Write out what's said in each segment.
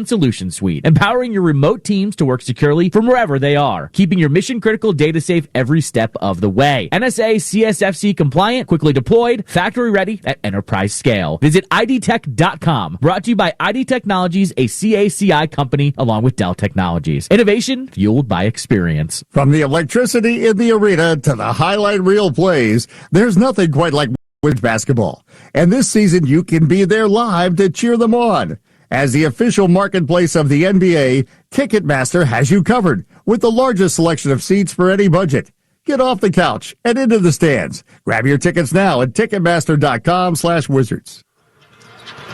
Solution Suite, empowering your remote teams to work securely from wherever they are, keeping your mission-critical data safe every step of the way. NSA CSFC compliant, quickly deployed, factory ready at enterprise scale. Visit idtech.com. Brought to you by ID Technologies, a CACI company, along with Dell Technologies. Innovation fueled by experience. From the electricity in the arena to the highlight reel plays, there's nothing quite like Wizards basketball. And this season, you can be there live to cheer them on. As the official marketplace of the NBA, Ticketmaster has you covered with the largest selection of seats for any budget. Get off the couch and into the stands. Grab your tickets now at Ticketmaster.com/Wizards.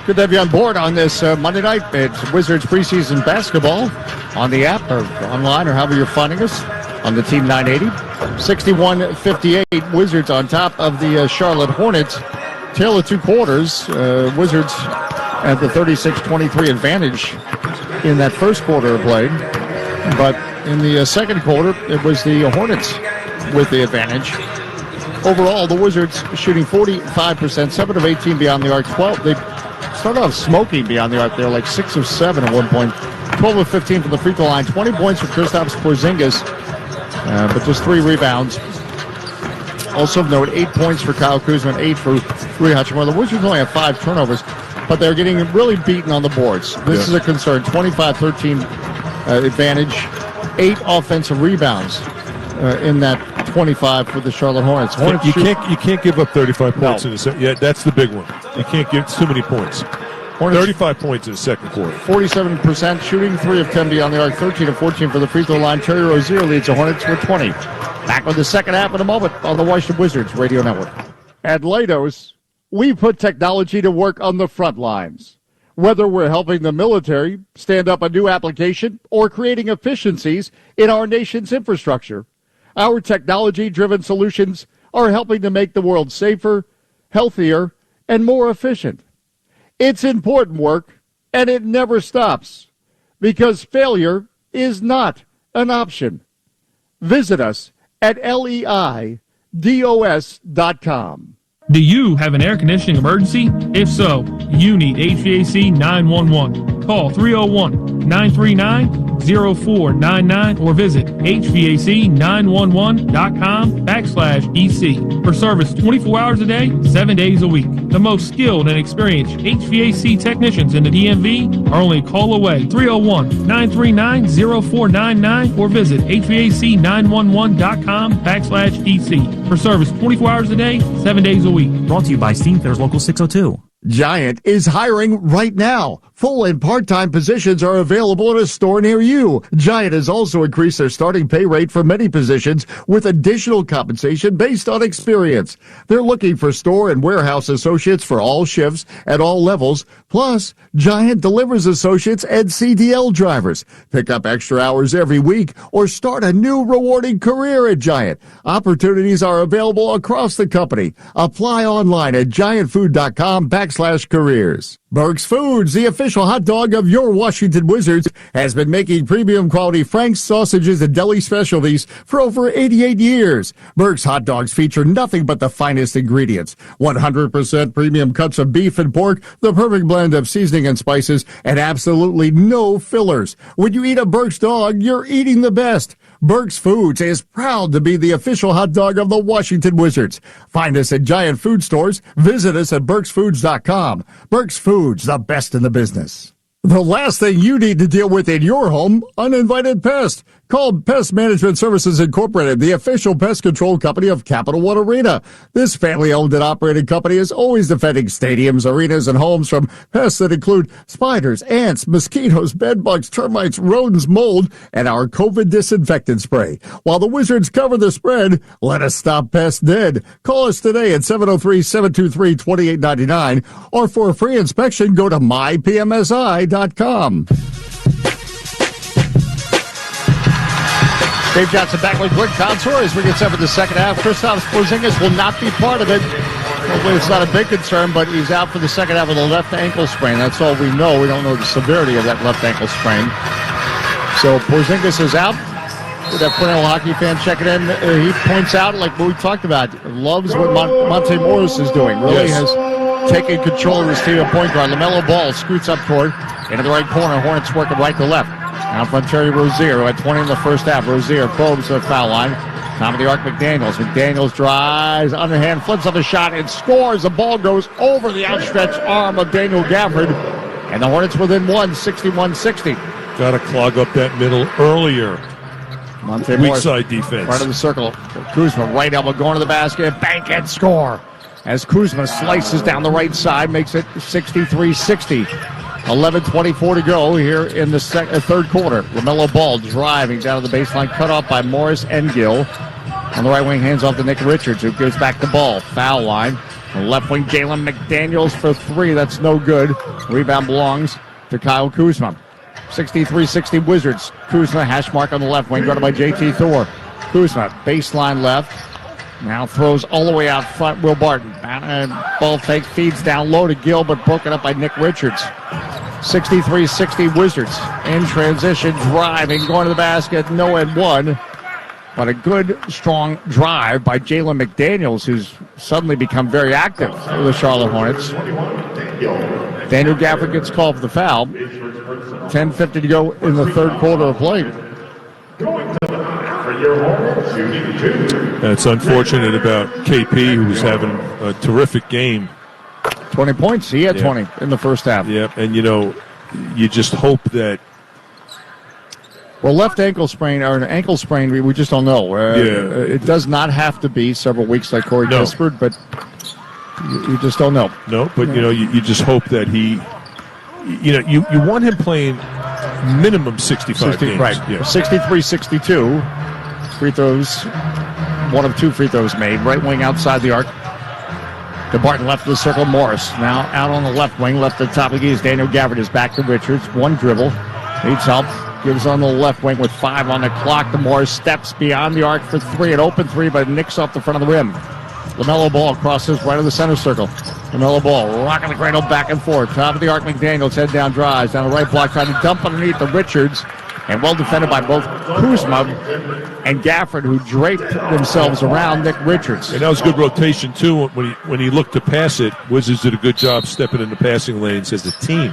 Good to have you on board on this Monday night. It's Wizards preseason basketball on the app or online or however you're finding us on the Team 980. 61-58, Wizards on top of the Charlotte Hornets. Tale of two quarters. Wizards at the 36-23 advantage in that first quarter of play. But in the second quarter, it was the Hornets with the advantage. Overall, the Wizards shooting 45%, 7 of 18 beyond the arc. 12. They started off smoking beyond the arc. They were like 6 of 7 at one point. 12 of 15 from the free throw line. 20 points for Kristaps Porzingis, but just 3 rebounds. Also of note, 8 points for Kyle Kuzma, 8 for Rui Hachimura. The Wizards only have 5 turnovers, but they're getting really beaten on the boards. This is a concern. 25-13 advantage, 8 offensive rebounds in that 25 for the Charlotte Hornets. You can't give up 35 points in the second. Yeah, that's the big one. You can't give too many points. Hornets, 35 points in the second quarter. 47% shooting, 3 of 10 beyond the arc, 13 of 14 for the free throw line. Terry Rozier leads the Hornets with 20. Back with the second half in a moment on the Washington Wizards Radio Network. At Leidos, we put technology to work on the front lines. Whether we're helping the military stand up a new application or creating efficiencies in our nation's infrastructure, our technology-driven solutions are helping to make the world safer, healthier, and more efficient. It's important work, and it never stops, because failure is not an option. Visit us at LEIDOS.com. Do you have an air conditioning emergency? If so, you need HVAC 911. Call 301-939-0499 or visit HVAC911.com/EC. For service 24 hours a day, 7 days a week. The most skilled and experienced HVAC technicians in the DMV are only a call away. 301-939-0499 or visit HVAC911.com/EC. For service 24 hours a day, 7 days a week. Brought to you by Steamfitters Local 602. Giant is hiring right now. Full and part-time positions are available in a store near you. Giant has also increased their starting pay rate for many positions with additional compensation based on experience. They're looking for store and warehouse associates for all shifts at all levels. Plus, Giant delivers associates and CDL drivers. Pick up extra hours every week or start a new rewarding career at Giant. Opportunities are available across the company. Apply online at giantfood.com/careers. Burke's Foods, the official hot dog of your Washington Wizards, has been making premium quality Frank's sausages and deli specialties for over 88 years. Burke's hot dogs feature nothing but the finest ingredients. 100% premium cuts of beef and pork, the perfect blend of seasoning and spices, and absolutely no fillers. When you eat a Burke's dog, you're eating the best. Burke's Foods is proud to be the official hot dog of the Washington Wizards. Find us at Giant Food Stores. Visit us at Burke'sFoods.com. Burke's Foods, the best in the business. The last thing you need to deal with in your home, uninvited pests. Call Pest Management Services Incorporated, the official pest control company of Capital One Arena. This family-owned and operated company is always defending stadiums, arenas, and homes from pests that include spiders, ants, mosquitoes, bedbugs, termites, rodents, mold, and our COVID disinfectant spray. While the Wizards cover the spread, let us stop pests dead. Call us today at 703-723-2899, or for a free inspection, go to mypmsi.com. Dave Johnson back with Greg Consor as we get set for the second half. Kristaps Porzingis will not be part of it. Hopefully it's not a big concern, but he's out for the second half with a left ankle sprain. That's all we know. We don't know the severity of that left ankle sprain. So Porzingis is out. With that Cornell hockey fan checking in, he points out, like what we talked about, loves what Monte Morris is doing. Really has taking control of this team at point guard. LaMelo Ball scoots up toward into the right corner. Hornets working right to left. Now from Terry Rozier, who had 20 in the first half. Rozier probes the foul line. Top of the arc, McDaniels. McDaniels drives, underhand, flips up a shot, and scores. The ball goes over the outstretched arm of Daniel Gafford. And the Hornets within one, 61-60. Got to clog up that middle earlier. Monte Weak Morris, side defense. front of the circle. Kuzma, right elbow, going to the basket. Bank and score. As Kuzma slices down the right side, makes it 63-60. 11:24 to go here in the third quarter. LaMelo Ball driving down to the baseline, cut off by Morris and Gill. On the right wing, hands off to Nick Richards, who gives back the ball. Foul line. On the left wing, Jalen McDaniels for three. That's no good. Rebound belongs to Kyle Kuzma. 63-60 Wizards. Kuzma, hash mark on the left wing, guarded by J.T. Thor. Kuzma, baseline left. Now throws all the way out front, Will Barton. Ball fake, feeds down low to Gill, but broken up by Nick Richards. 63-60 Wizards. In transition, driving, going to the basket, no and one. But a good, strong drive by Jalen McDaniels, who's suddenly become very active for the Charlotte Hornets. Daniel Gafford gets called for the foul. 10:50 to go in the third quarter of play. It's unfortunate about KP, who was having a terrific game. 20 points. He had 20 in the first half. Yeah, and you just hope that. Well, left ankle sprain or an ankle sprain, we just don't know. It does not have to be several weeks like Corey Kispert, but you just don't know. No, but you just hope that he. You want him playing minimum 65 games. Right. Yeah. 63-62. Free throws. One of two free throws made. Right wing outside the arc. To Barton, left of the circle. Morris now out on the left wing. Left at the top of the key. Daniel Gafford is back to Richards. One dribble. Needs help. Gives on the left wing with 5 on the clock. The Morris steps beyond the arc for three. An open three, but nicks off the front of the rim. LaMelo Ball crosses right of the center circle. LaMelo Ball rocking the cradle back and forth. Top of the arc, McDaniels head down, drives down the right block, trying to dump underneath the Richards. And well defended by both Kuzma and Gafford, who draped themselves around Nick Richards. And that was good rotation, too. When he looked to pass it, Wizards did a good job stepping in the passing lanes as a team.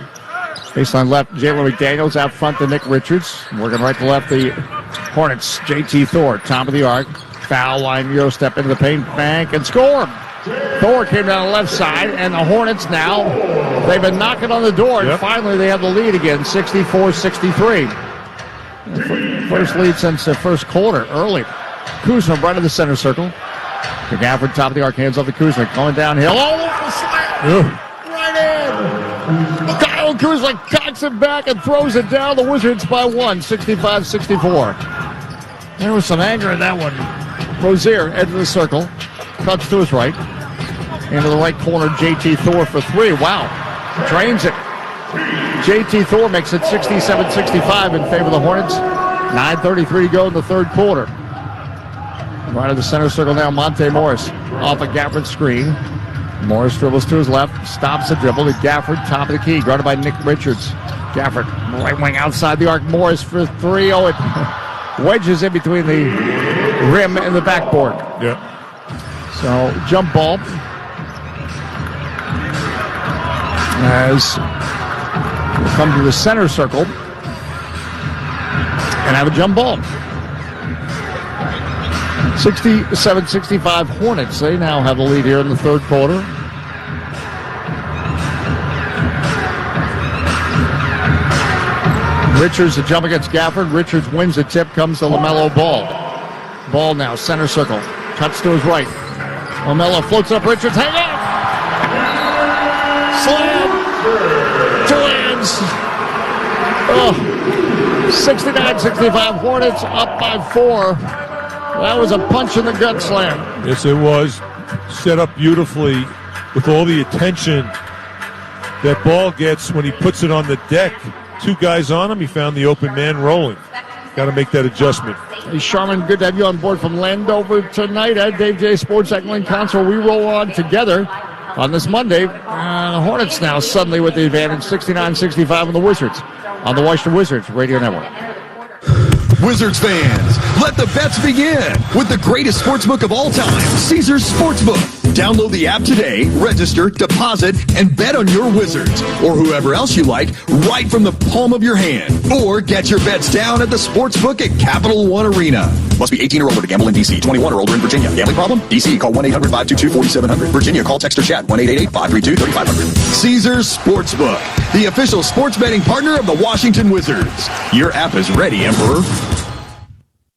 Baseline left, Jalen McDaniels out front to Nick Richards. Working right to left, the Hornets, J.T. Thor, top of the arc. Foul line, Euro step into the paint, bank, and score. Thor came down the left side, and the Hornets now, they've been knocking on the door, and finally they have the lead again, 64-63. First lead since the first quarter, early. Kuzma right in the center circle. To Gafford, top of the arc, hands off to Kuzma, going downhill. Oh, the slam! Right in! Kyle Kuzma cocks it back and throws it down. The Wizards by one, 65-64. There was some anger in that one. Rozier, edge of the circle. Cuts to his right. Into the right corner, J.T. Thor for three. Wow. Drains it. J.T. Thor makes it 67-65 in favor of the Hornets. 9:33 to go in the third quarter. Right of the center circle now, Monte Morris. Off a Gafford screen. Morris dribbles to his left. Stops the dribble to Gafford, top of the key. Guarded by Nick Richards. Gafford, right wing outside the arc. Morris for three. Oh, it wedges in between the rim and the backboard. Yeah. So, jump ball. As we come to the center circle and have a jump ball. 67-65 Hornets. They now have the lead here in the third quarter. Richards to jump against Gafford. Richards wins the tip, comes to LaMelo Ball. Ball now, center circle. Cuts to his right. LaMelo floats up Richards. Hang on! Slam! Two hands. Oh, 69-65 Hornets up by 4. That was a punch in the gut slam. Yes, it was. Set up beautifully with all the attention that Ball gets when he puts it on the deck. Two guys on him. He found the open man rolling. Got to make that adjustment. Hey, Sharman, good to have you on board from Landover tonight at Dave J Sports at Glen Console. We roll on together on this Monday. The Hornets now suddenly with the advantage, 69-65 on the Wizards, on the Washington Wizards Radio Network. Wizards fans, let the bets begin with the greatest sportsbook of all time, Caesars Sportsbook. Download the app today, register, deposit, and bet on your Wizards or whoever else you like right from the palm of your hand. Or get your bets down at the Sportsbook at Capital One Arena. Must be 18 or older to gamble in D.C., 21 or older in Virginia. Gambling problem? D.C. Call 1-800-522-4700. Virginia, call, text, or chat 1-888-532-3500. Caesars Sportsbook, the official sports betting partner of the Washington Wizards. Your app is ready, Emperor.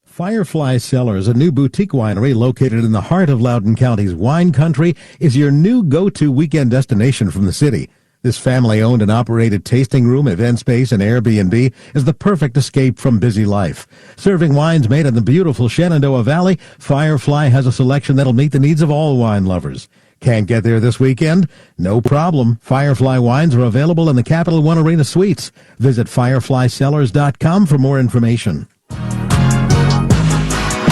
Firefly Cellars, a new boutique winery located in the heart of Loudoun County's wine country, is your new go-to weekend destination from the city. This family-owned and operated tasting room, event space, and Airbnb is the perfect escape from busy life. Serving wines made in the beautiful Shenandoah Valley, Firefly has a selection that'll meet the needs of all wine lovers. Can't get there this weekend? No problem. Firefly wines are available in the Capital One Arena Suites. Visit fireflycellars.com for more information.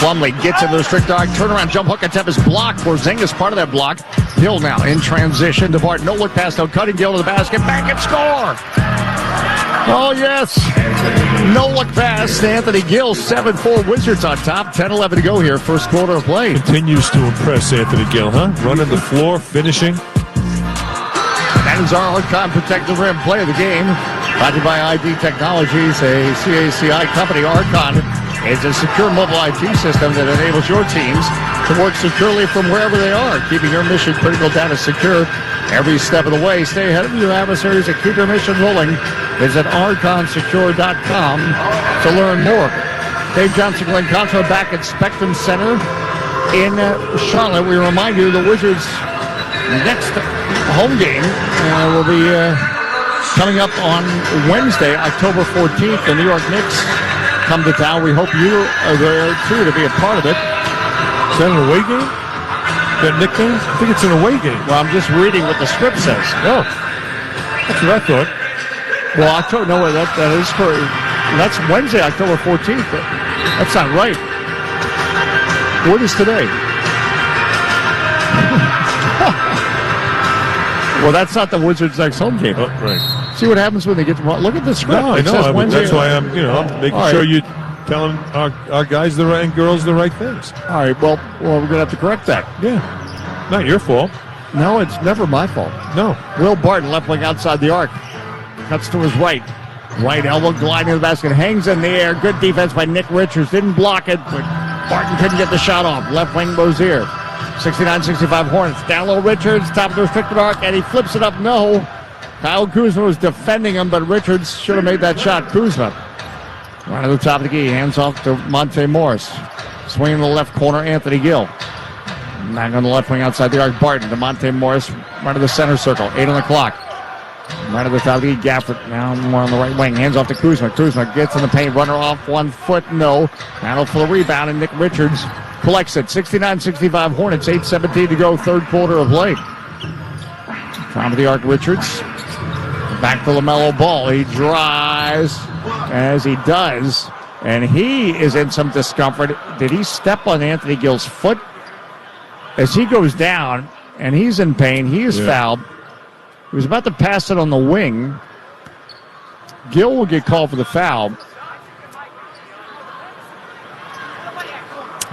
Plumlee gets into the strict dog, turnaround jump hook attempt is blocked. Porzingis part of that block. Hill now in transition to Bart. No look pass, no cutting. Gill to the basket. Back and score. Oh, yes. No look pass to Anthony Gill. 7-4 Wizards on top. 10-11 to go here. First quarter of play. Continues to impress Anthony Gill, huh? Running the floor, finishing. That is our Archon Protective Rim play of the game. Brought to you by ID Technologies, a CACI company. Archon is a secure mobile IT system that enables your teams to work securely from wherever they are, keeping your mission-critical data secure every step of the way. Stay ahead of your adversaries and keep your mission rolling. Visit archonsecure.com to learn more. Dave Johnson, Glenn Contra back at Spectrum Center in Charlotte. We remind you the Wizards' next home game will be coming up on Wednesday, October 14th. The New York Knicks come to town. We hope you are there too to be a part of it. Is that an away game? That Knick game? I think it's an away game. Well, I'm just reading what the script says. Oh, that's what I thought. Well, October, no, that is for, that's Wednesday, October 14th. That's not right. What is today? Well, that's not the Wizards' next home game. Oh, right. See what happens when they get to look at the script. No, I know. That's why I'm making sure you telling our guys and girls the right things. All right. Well, we're gonna have to correct that. Yeah. Not your fault. No, it's never my fault. No. Will Barton, left wing outside the arc, cuts to his right. Right elbow gliding to the basket, hangs in the air. Good defense by Nick Richards. Didn't block it, but Barton couldn't get the shot off. Left wing Rozier. 69-65 Hornets. Down low Richards, top of the restricted arc, and he flips it up. No. Kyle Kuzma was defending him, but Richards should have made that shot. Kuzma. Right to the top of the key. Hands off to Monte Morris. Swinging to the left corner, Anthony Gill. Back on the left wing outside the arc, Barton to Monte Morris. Right to the center circle. 8 on the clock. Right to the top of the key, Gafford. Now more on the right wing. Hands off to Kuzma. Kuzma gets in the paint. Runner off 1 foot. No. Battle for the rebound, and Nick Richards collects it. 69-65 Hornets. 8:17 to go. Third quarter of play. Top of the arc, Richards. Back to LaMelo Ball. He drives as he does, and he is in some discomfort. Did he step on Anthony Gill's foot? As he goes down, and he's in pain. He is fouled. He was about to pass it on the wing. Gill will get called for the foul.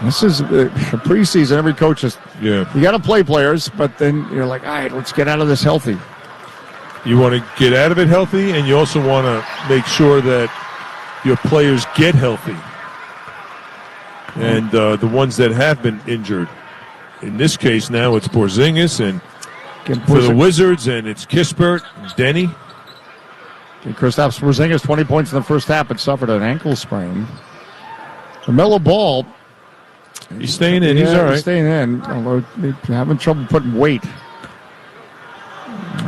This is preseason. Every coach is, you got to play players, but then you're like, all right, let's get out of this healthy. You want to get out of it healthy, and you also want to make sure that your players get healthy. And the ones that have been injured. In this case now it's Porzingis, and for the Wizards, and it's Kispert, and Denny. And Kristaps Porzingis, 20 points in the first half, but suffered an ankle sprain. LaMelo Ball. He's staying in. He's all right. He's staying in, although he's having trouble putting weight.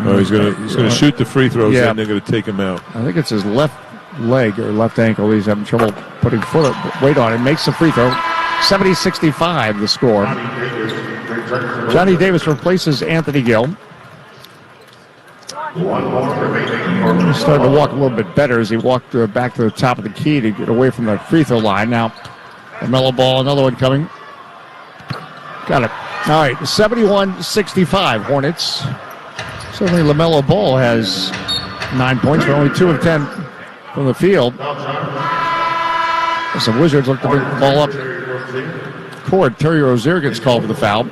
Oh, he's gonna shoot the free throws, and they're gonna take him out. I think it's his left leg or left ankle. He's having trouble putting weight on it. Makes the free throw. 70-65 the score. Johnny Davis replaces Anthony Gill. He's starting to walk a little bit better as he walked back to the top of the key to get away from the free throw line. Now, LaMelo Ball, another one coming. Got it. All right, 71-65 Hornets. Certainly LaMelo Ball has 9 points, but only 2 of 10 from the field. As the Wizards look to bring the ball up court, Terry Rozier gets called for the foul.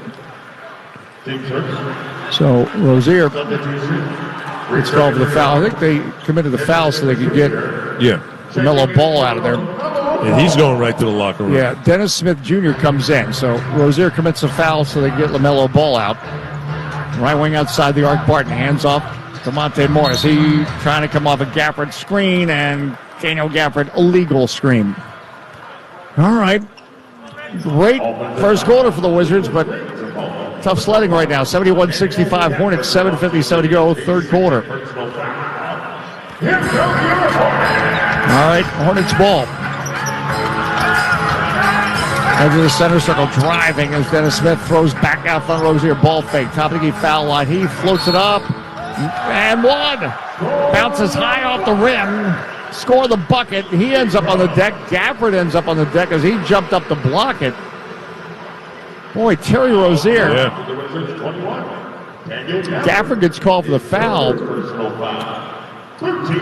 So Rozier gets called for the foul. I think they committed the foul so they could get LaMelo Ball out of there. And he's going right to the locker room. Yeah, Dennis Smith Jr. comes in. So Rozier commits a foul so they get LaMelo Ball out. Right wing outside the arc, Barton hands off to Monte Morris. He trying to come off a Gafford screen, and Daniel Gafford illegal screen. All right. Great first quarter for the Wizards, but tough sledding right now. 71-65 Hornets, 7:57 to go, third quarter. All right, Hornets ball. Into the center circle, driving as Dennis Smith throws back out front. Rozier ball fake, top of the foul line. He floats it up and one. Bounces high off the rim. Score the bucket. He ends up on the deck. Gafford ends up on the deck as he jumped up to block it. Boy, Terry Rozier. Gafford gets called for the foul.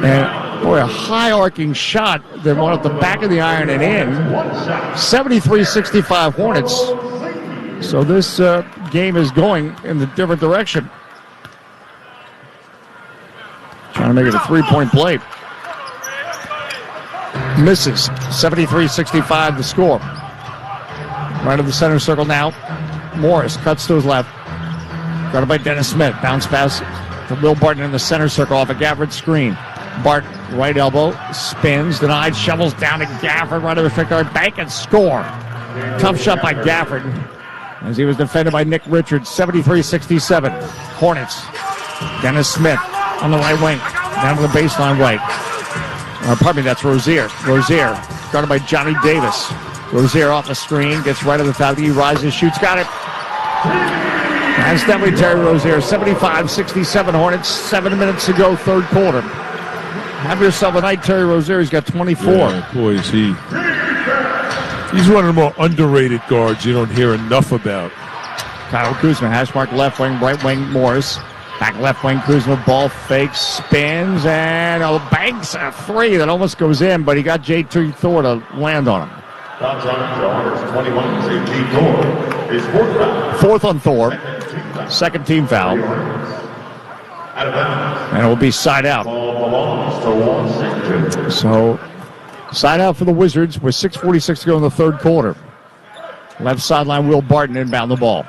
And boy, a high arcing shot that went up the back of the iron and in. 73-65 Hornets. So this game is going in the different direction. Trying to make it a three-point play. Misses. 73-65 the score. Right of the center circle now. Morris cuts to his left. Guarded by Dennis Smith. Bounce pass to Will Barton in the center circle off a Gafford screen. Barton, right elbow, spins, denied, shovels down to Gafford, right of the strict guard, bank and score. Tough shot by Gafford as he was defended by Nick Richards. 73-67. Hornets. Dennis Smith on the right wing, down to the baseline right. Pardon me, that's Rozier. Rozier, guarded by Johnny Davis. Rozier off the screen, gets right of the foul. He rises, shoots, got it. That's definitely Terry Rozier. 75-67 Hornets. 7 minutes to go, third quarter. Have yourself a night, Terry Rozier. He's got 24. Yeah, boy, is he. He's one of the more underrated guards you don't hear enough about. Kyle Kuzma, hash mark left wing, right wing Morris. Back left wing, Kuzma, ball fakes, spins, and banks a three that almost goes in, but he got J.T. Thor to land on him. Fourth on Thor. Second team foul. And it will be side out. So, side out for the Wizards with 6:46 to go in the third quarter. Left sideline, Will Barton inbound the ball.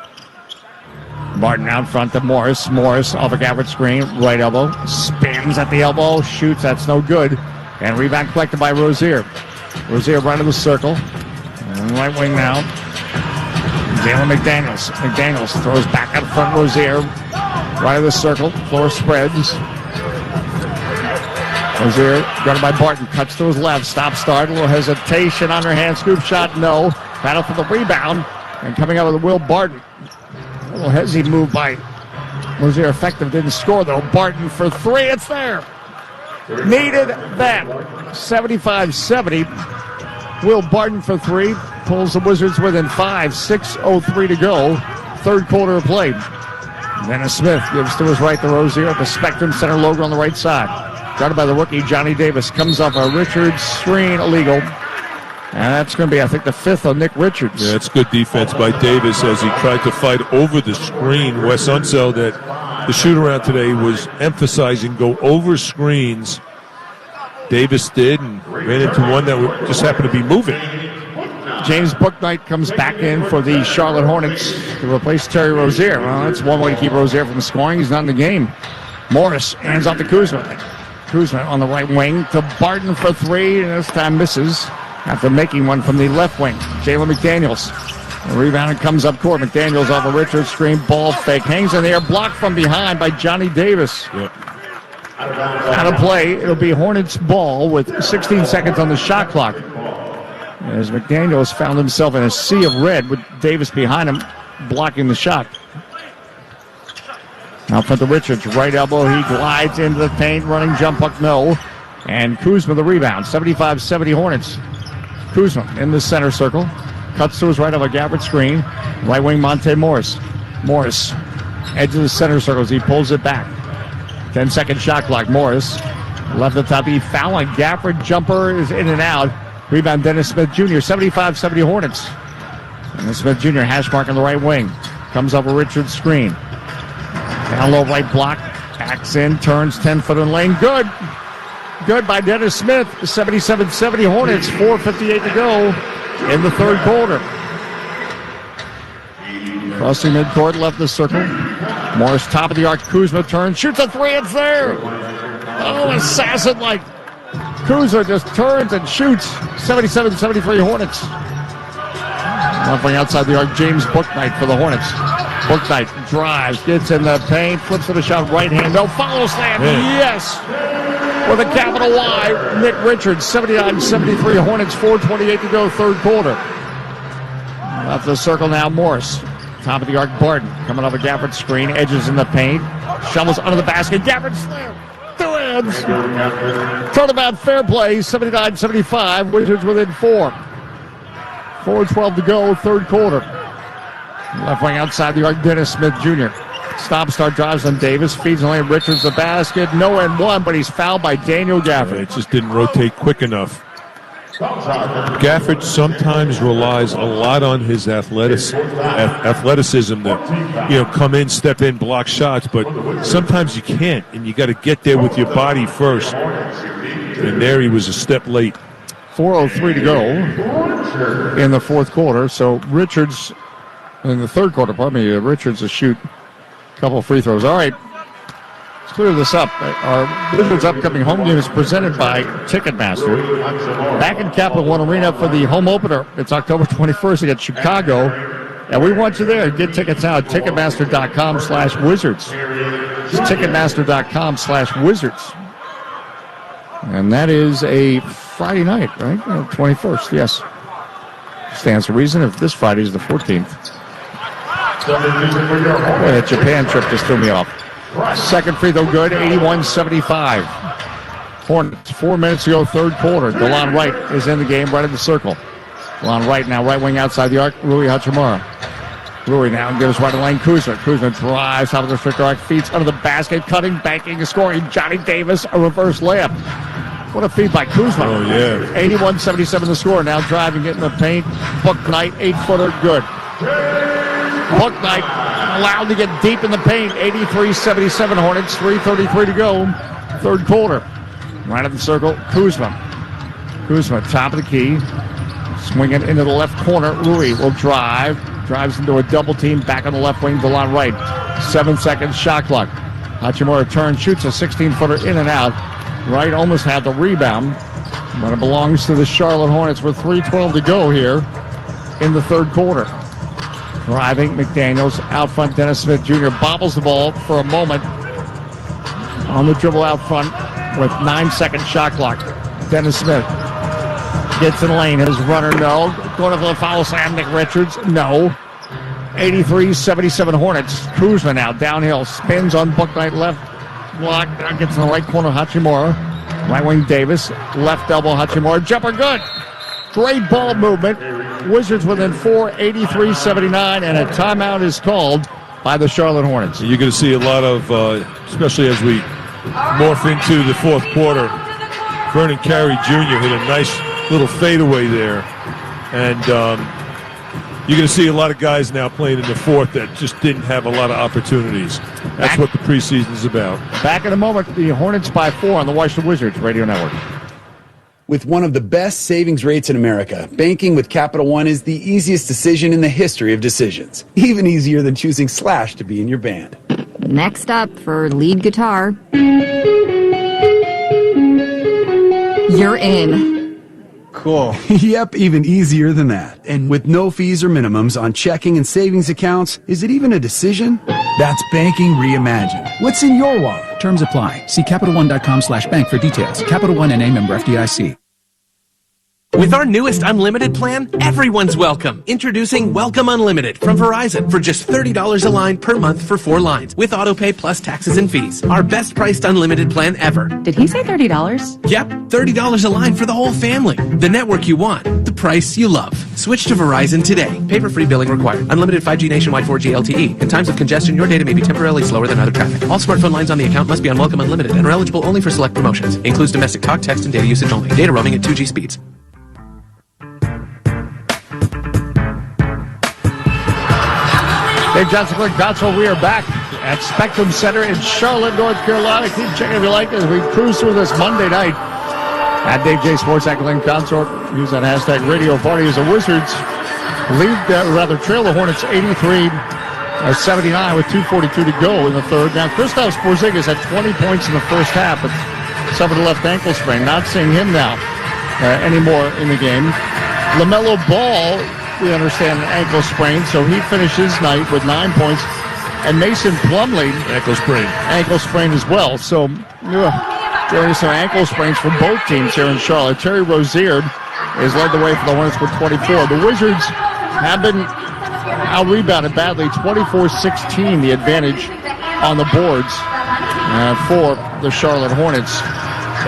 Barton out front to Morris. Morris off a Gafford screen, right elbow. Spins at the elbow, shoots, that's no good. And rebound collected by Rozier. Rozier right in the circle. Right wing now. Jalen McDaniels. McDaniels throws back out front. Rozier right of the circle. Floor spreads. Rozier guarded by Barton. Cuts to his left. Stop start. A little hesitation. Underhand scoop shot. No. Battle for the rebound. And coming out with Will Barton. A little hezzy move by Rozier. Effective. Didn't score though. Barton for three. It's there. Needed that. 75-70. Will Barton for three. Pulls the Wizards within 5. 6:03 to go. Third quarter of play. Dennis Smith gives to his right to Rozier at the Spectrum Center logo on the right side. Guarded by the rookie Johnny Davis. Comes off a Richards screen, illegal. And that's going to be, I think, the fifth on Nick Richards. Yeah, it's good defense by Davis as he tried to fight over the screen. Wes Unseld, that the shoot-around today was emphasizing go over screens. Davis did and ran into one that just happened to be moving. James Bouknight comes back in for the Charlotte Hornets to replace Terry Rozier. Well, that's one way to keep Rozier from scoring. He's not in the game. Morris hands off to Kuzma. Kuzma on the right wing to Barton for three, and this time misses after making one from the left wing. Jalen McDaniels. The rebound comes up court. McDaniels off a Richards screen. Ball fake. Hangs in the air. Blocked from behind by Johnny Davis. Yep. Out of play. It'll be Hornets ball with 16 seconds on the shot clock. As McDaniels found himself in a sea of red with Davis behind him, blocking the shot. Now for the Richards, right elbow, he glides into the paint, running jump puck, no. And Kuzma the rebound, 75-70 Hornets. Kuzma in the center circle, cuts to his right of a Gafford screen, right wing Monte Morris. Morris, edge of the center circle as he pulls it back. 10-second shot clock, Morris. Left the top, he fouling. Gafford jumper is in and out. Rebound, Dennis Smith Jr., 75-70 Hornets. Dennis Smith Jr. hash mark on the right wing. Comes over Richards' screen. Down low right block. Backs in, turns 10-foot in lane. Good. Good by Dennis Smith. 77-70 Hornets. 4:58 to go in the third quarter. Crossing midcourt, left the circle. Morris, top of the arc. Kuzma turns, shoots a three. It's there. Oh, assassin-like. Kuzma just turns and shoots. 77-73 Hornets. Left wing outside the arc. James Bouknight for the Hornets. Bouknight drives, gets in the paint, flips with a shot, right hand. No, follow slam. Yes. With a capital Y, Nick Richards. 79-73 Hornets. 4:28 to go, third quarter. Left the circle now, Morris. Top of the arc, Barton. Coming off a Gafford screen, edges in the paint. Shovels under the basket. Gafford slam. Two hands. Turnabout fair play. 79-75. Wizards within 4. 4:12 to go, third quarter. Left wing outside the arc, Dennis Smith Jr. Stop, start, drives on Davis. Feeds in lane, Richards the basket. No and one, but he's fouled by Daniel Gafford. It just didn't rotate quick enough. Gafford sometimes relies a lot on his athleticism to, come in, step in, block shots, but sometimes you can't, and you got to get there with your body first. And there he was a step late. 4:03 to go in the fourth quarter. So Richards, in the third quarter, Richards will shoot a couple of free throws. All right, let's clear this up. Our Wizards' upcoming home game is presented by Ticketmaster. Back in Capital One Arena for the home opener. It's October 21st against Chicago. And we want you there. Get tickets now at Ticketmaster.com/Wizards. It's Ticketmaster.com/Wizards. And that is a Friday night, right? 21st, yes. Stands to reason if this Friday is the 14th. Boy, that Japan trip just threw me off. Second free throw good, 81-75. Hornets, 4 minutes to go, third quarter. DeLon Wright is in the game, right in the circle. DeLon Wright now, right wing outside the arc, Rui Hachimura. Rui now gives right to lane, Kuzma. Kuzma drives, top of the restrictor arc, feeds under the basket, cutting, banking, scoring. Johnny Davis, a reverse layup. What a feed by Kuzma. Oh, yeah. 81-77 the score. Now driving, getting the paint. Bouknight, 8-footer, good. Bouknight allowed to get deep in the paint. 83-77 Hornets. 3:33 to go. Third quarter. Right of the circle, Kuzma. Kuzma, top of the key. Swinging into the left corner. Rui will drive. Drives into a double team. Back on the left wing, DeLon Wright. 7 seconds shot clock. Hachimura turns, shoots a 16-footer in and out. Wright almost had the rebound, but it belongs to the Charlotte Hornets with 3:12 to go here in the third quarter. Driving, McDaniels out front. Dennis Smith Jr. bobbles the ball for a moment on the dribble out front with 9-second shot clock. Dennis Smith gets in the lane. His runner, no. Going for the foul slam, Nick Richards, no. 83-77 Hornets. Kuzma now downhill, spins on Bouknight left. Block, gets in the right corner, Hachimura. Right wing Davis, left elbow Hachimura, jumper good. Great ball movement. Wizards within 4, 83-79, and a timeout is called by the Charlotte Hornets. You're going to see a lot of, especially as we morph into the fourth quarter, Vernon Carey Jr. hit a nice little fadeaway there. And you're going to see a lot of guys now playing in the fourth that just didn't have a lot of opportunities. That's what the preseason is about. Back in a moment, the Hornets by 4 on the Washington Wizards Radio Network. With one of the best savings rates in America, banking with Capital One is the easiest decision in the history of decisions. Even easier than choosing Slash to be in your band. Next up for lead guitar. You're in. Cool. Yep, even easier than that. And with no fees or minimums on checking and savings accounts, is it even a decision? That's banking reimagined. What's in your wallet? Terms apply. See CapitalOne.com/bank for details. Capital One N.A. member FDIC. With our newest unlimited plan, everyone's welcome. Introducing Welcome Unlimited from Verizon for just $30 a line per month for 4 lines with autopay plus taxes and fees. Our best priced unlimited plan ever. Did he say $30? Yep, $30 a line for the whole family. The network you want, the price you love. Switch to Verizon today. Paper-free billing required. Unlimited 5G nationwide 4G LTE. In times of congestion, your data may be temporarily slower than other traffic. All smartphone lines on the account must be on Welcome Unlimited and are eligible only for select promotions. Includes domestic talk, text, and data usage only. Data roaming at 2G speeds. Dave Johnson, Glenn Console, we are back at Spectrum Center in Charlotte, North Carolina. Keep checking if you like as we cruise through this Monday night. At Dave J Sports, at Glenn Consort. Use that hashtag Radio Party as the Wizards trail the Hornets 83-79 with 2:42 to go in the third. Now, Kristaps Porzingis had 20 points in the first half, but suffered a left ankle sprain. Not seeing him now anymore in the game. LaMelo Ball, we understand, an ankle sprain, so he finishes night with 9 points. And Mason Plumlee, ankle sprain as well. So, there are some ankle sprains for both teams here in Charlotte. Terry Rozier has led the way for the Hornets with 24. The Wizards have been out-rebounded badly, 24-16, the advantage on the boards for the Charlotte Hornets,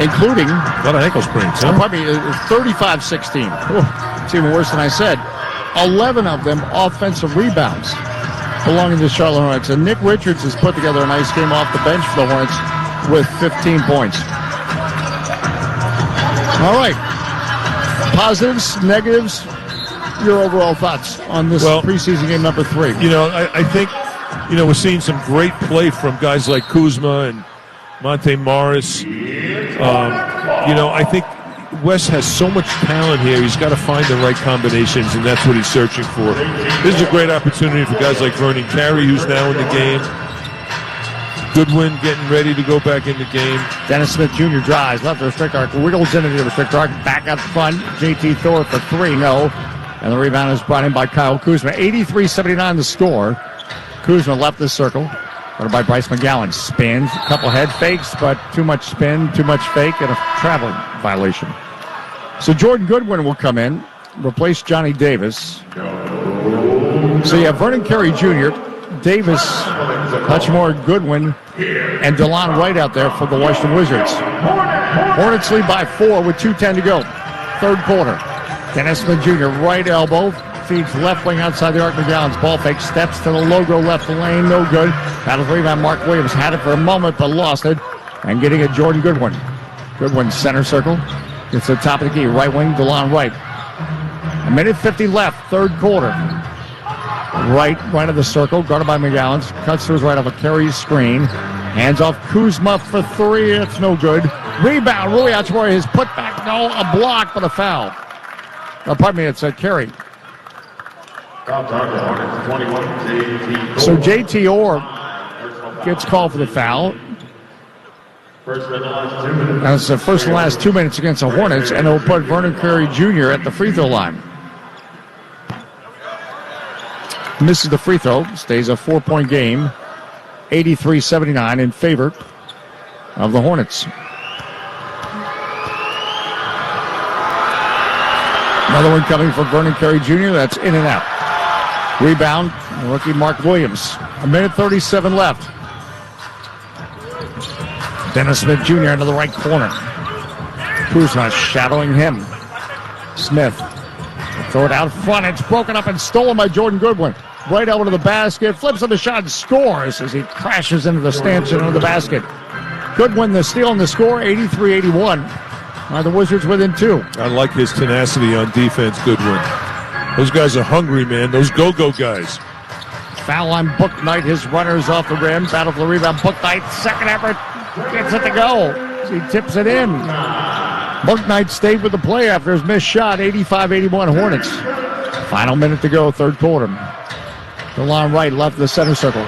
including a lot of ankle sprains. 35-16. It's even worse than I said. 11 of them offensive rebounds belonging to the Charlotte Hornets. And Nick Richards has put together a nice game off the bench for the Hornets with 15 points. All right. Positives, negatives, your overall thoughts on this preseason game number 3. I think, we're seeing some great play from guys like Kuzma and Monte Morris. I think Wes has so much talent here. He's got to find the right combinations, and that's what he's searching for. This is a great opportunity for guys like Vernon Carey, who's now in the game. Goodwin getting ready to go back in the game. Dennis Smith Jr. drives, left the restrict arc, wiggles into the restrict arc, back up front. JT Thor for 3, no. And the rebound is brought in by Kyle Kuzma. 83-79 the score. Kuzma left the circle. Ordered by Bryce McGowan. Spins, a couple head fakes, but too much spin, too much fake, and a traveling violation. So Jordan Goodwin will come in, replace Johnny Davis. So you have Vernon Carey Jr., Davis, Hutchmore, Goodwin, and DeLon Wright out there for the Washington Wizards. Hornets lead by 4 with 2:10 to go. Third quarter. Dennis Smith Jr., right elbow, feeds left wing outside the arc. McGowan's ball fake, steps to the logo left lane, no good. Battle rebound, Mark Williams had it for a moment but lost it. And getting it, Jordan Goodwin. Goodwin center circle, gets to the top of the key, right wing, DeLon Wright. 1:50 left, third quarter. Right of the circle, guarded by McGowan's. Cuts to his right off a Carey screen. Hands off Kuzma for 3. It's no good. Rebound, Rui Hachimura, his putback. No, a block, but a foul. It's a Carey. So JT Orr gets called for the foul. That's the first and last 2 minutes against the Hornets, and it will put Vernon Carey Jr. at the free throw line. Misses the free throw, stays a 4-point game, 83-79 in favor of the Hornets. Another one coming from Vernon Carey Jr. That's in and out. Rebound, rookie Mark Williams. 1:37 left. Dennis Smith Jr. into the right corner. Kuzma shadowing him. Smith. Throw it out front. It's broken up and stolen by Jordan Goodwin. Right elbow to the basket. Flips on the shot and scores as he crashes into the stanchion of the basket. Goodwin the steal and the score, 83-81. The Wizards within 2. I like his tenacity on defense, Goodwin. Those guys are hungry, man. Those go-go guys. Foul line, Bouknight. His runners off the rim. Battle for the rebound. Bouknight, second effort. Gets it to go. He tips it in. Bouknight stayed with the play after his missed shot. 85-81 Hornets. Final minute to go, third quarter. DeLon Wright left the center circle.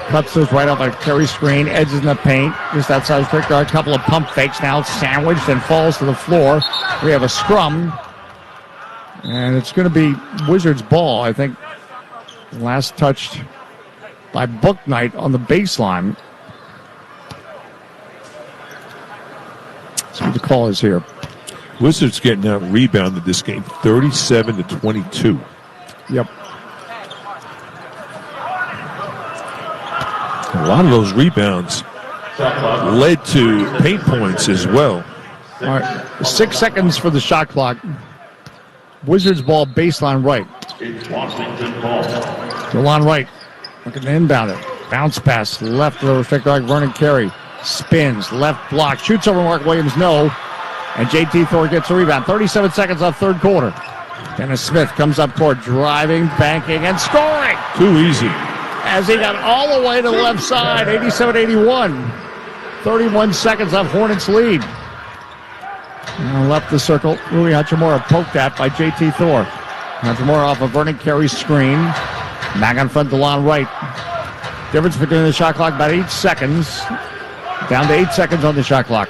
Cuts those right off a Carey screen. Edges in the paint. Just outside his pick guard. A couple of pump fakes now. Sandwiched and falls to the floor. We have a scrum. And it's going to be Wizards ball, I think. Last touched by Bouknight on the baseline. See what the call is here. Wizards getting out rebounded this game, 37-22. Yep. A lot of those rebounds led to paint points as well. All right, 6 seconds for the shot clock. Wizards ball, baseline right. DeLon Wright looking to inbound it. Bounce pass left to the restrictor like Vernon Carey. Spins, left block, shoots over Mark Williams, no. And JT Thor gets a rebound. 37 seconds left, third quarter. Dennis Smith comes up court, driving, banking, and scoring. Too easy. as he got all the way to the left side, 87-81. 31 seconds off Hornets lead. Now left the circle. Rui Hachimura poked at by J.T. Thor. Hachimura off a Vernon Carey screen. Back on front, DeLon Wright. Difference between the shot clock, about 8 seconds. Down to 8 seconds on the shot clock.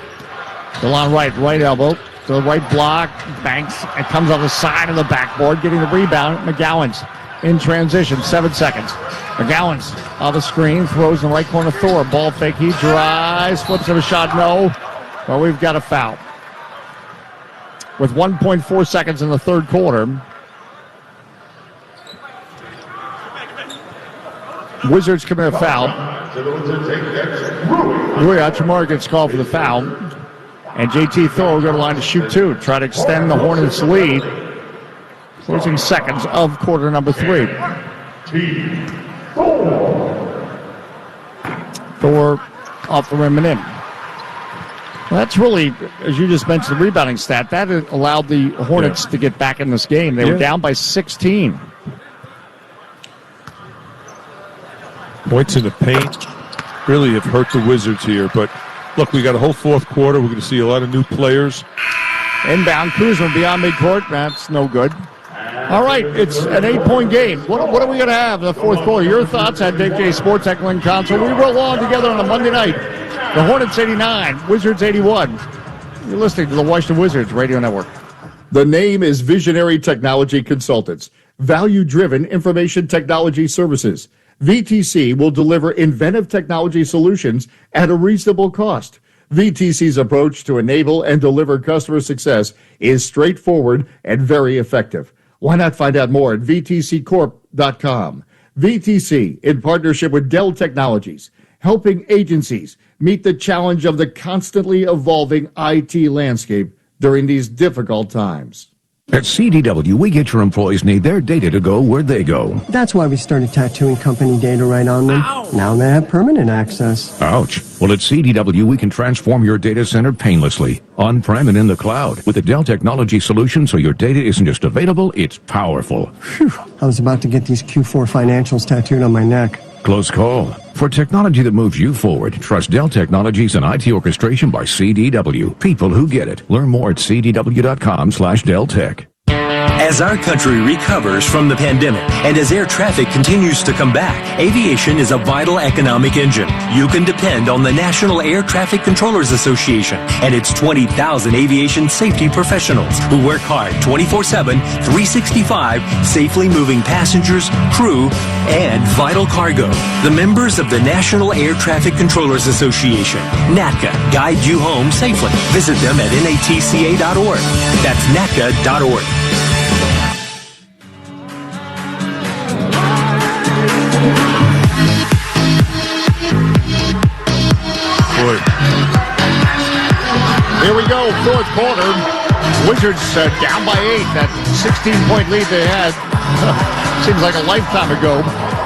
DeLon Wright, right elbow to the right block. Banks. It comes on the side of the backboard, getting the rebound. McGowan's in transition, 7 seconds. McGowan's off the screen, throws in the right corner. Thor, ball fake, he drives, flips of a shot, no. Well, we've got a foul. With 1.4 seconds in the third quarter, Wizards commit a foul. Rui Hachimura gets called for the foul. And J.T. Thor will go to line to shoot two, try to extend the Hornets' lead. Closing seconds of quarter number 3. Thor off the rim and in. Well, that's really, as you just mentioned, the rebounding stat. That allowed the Hornets to get back in this game. They were down by 16. Points in the paint really have hurt the Wizards here. But, look, we got a whole fourth quarter. We're going to see a lot of new players. Inbound, Kuzma beyond midcourt. That's no good. All right, it's an 8-point game. What are we going to have in the fourth quarter? Your thoughts at Dave J Sports Heckling Console. We roll on together on a Monday night. The Hornets 89, Wizards 81. You're listening to the Washington Wizards Radio Network. The name is Visionary Technology Consultants, value-driven information technology services. VTC will deliver inventive technology solutions at a reasonable cost. VTC's approach to enable and deliver customer success is straightforward and very effective. Why not find out more at VTCcorp.com? VTC, in partnership with Dell Technologies, helping agencies meet the challenge of the constantly evolving IT landscape during these difficult times. At CDW, we get your employees need their data to go where they go. That's why we started tattooing company data right on them. Ow. Now they have permanent access. Ouch. Well, at CDW, we can transform your data center painlessly, on-prem and in the cloud, with a Dell Technology solution so your data isn't just available, it's powerful. Whew. I was about to get these Q4 financials tattooed on my neck. Close call. For technology that moves you forward, trust Dell Technologies and IT orchestration by CDW. People who get it. Learn more at cdw.com/DellTech. As our country recovers from the pandemic and as air traffic continues to come back, aviation is a vital economic engine. You can depend on the National Air Traffic Controllers Association and its 20,000 aviation safety professionals who work hard 24/7, 365, safely moving passengers, crew, and vital cargo. The members of the National Air Traffic Controllers Association, NATCA, guide you home safely. Visit them at natca.org. That's natca.org. Here we go, fourth quarter. Wizards down by 8. That 16-point lead they had seems like a lifetime ago.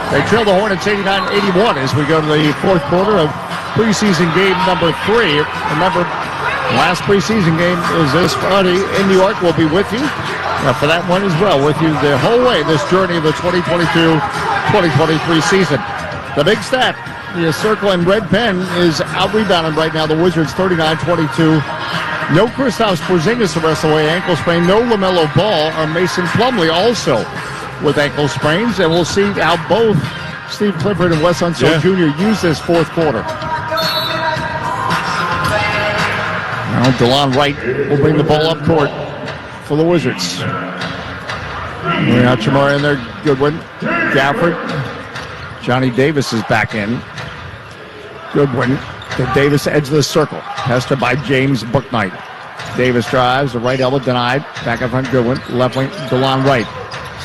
They trail the Hornets 89-81 as we go to the fourth quarter of preseason game number 3. Remember, last preseason game is this Friday in New York. We'll be with you for that one as well, with you the whole way this journey of the 2022-2023 season. The big stat. The circle in red pen is out-rebounded right now. The Wizards 39-22. No Kristaps Porzingis the rest of the way, ankle sprain. No LaMelo Ball or Mason Plumlee also with ankle sprains. And we'll see how both Steve Clifford and Wes Unseld Jr. use this fourth quarter. Now DeLon Wright will bring the ball up court for the Wizards. Hachimura in there. Goodwin. Gafford. Johnny Davis is back in. Goodwin to Davis, edge of the circle. Tested by James Bouknight. Davis drives, the right elbow denied. Back up front, Goodwin. Left wing, DeLon Wright.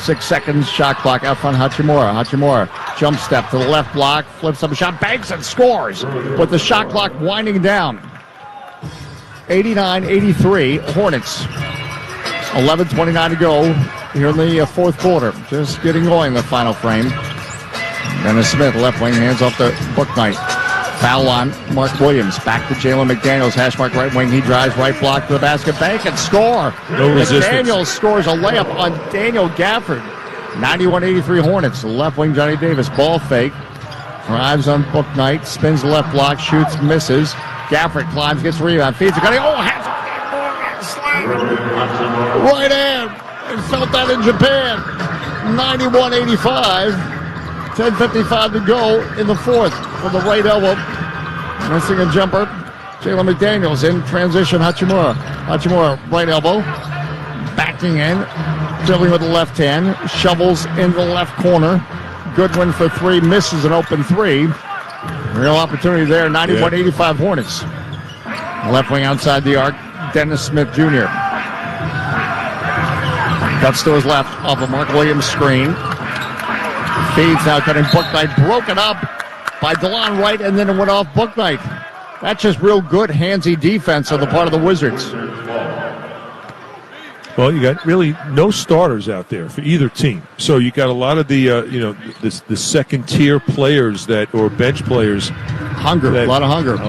6 seconds, shot clock out front, Hachimura. Hachimura, jump step to the left block, flips up a shot, banks and scores with the shot clock winding down. 89-83, Hornets. 11:29 to go here in the fourth quarter. Just getting going in the final frame. Dennis Smith, left wing, hands off to Bouknight. Foul on Mark Williams. Back to Jalen McDaniels. Hash mark right wing. He drives right block to the basket. Bank and score. No resistance. McDaniels scores a layup on Daniel Gafford. 91-83 Hornets. Left wing Johnny Davis. Ball fake. Drives on Book Knight, spins the left block, shoots, misses. Gafford climbs, gets the rebound, feeds it. Hands right hand. They felt that in Japan. 91-85. 10:55 to go in the fourth from the right elbow. Missing a jumper. Jalen McDaniels in transition. Hachimura. Hachimura, right elbow. Backing in. Dribbling with the left hand. Shovels in the left corner. Goodwin for three. Misses an open three. Real opportunity there. 91-85 Hornets. Left wing outside the arc. Dennis Smith Jr. Cuts to his left off of Mark Williams' screen. Feeds now cutting Book Knight. Broken up by DeLon Wright, and then it went off Book Knight. That's just real good handsy defense on the part of the Wizards. Well, you got really no starters out there for either team. So you got a lot of the the second tier players or bench players. A lot of hunger, a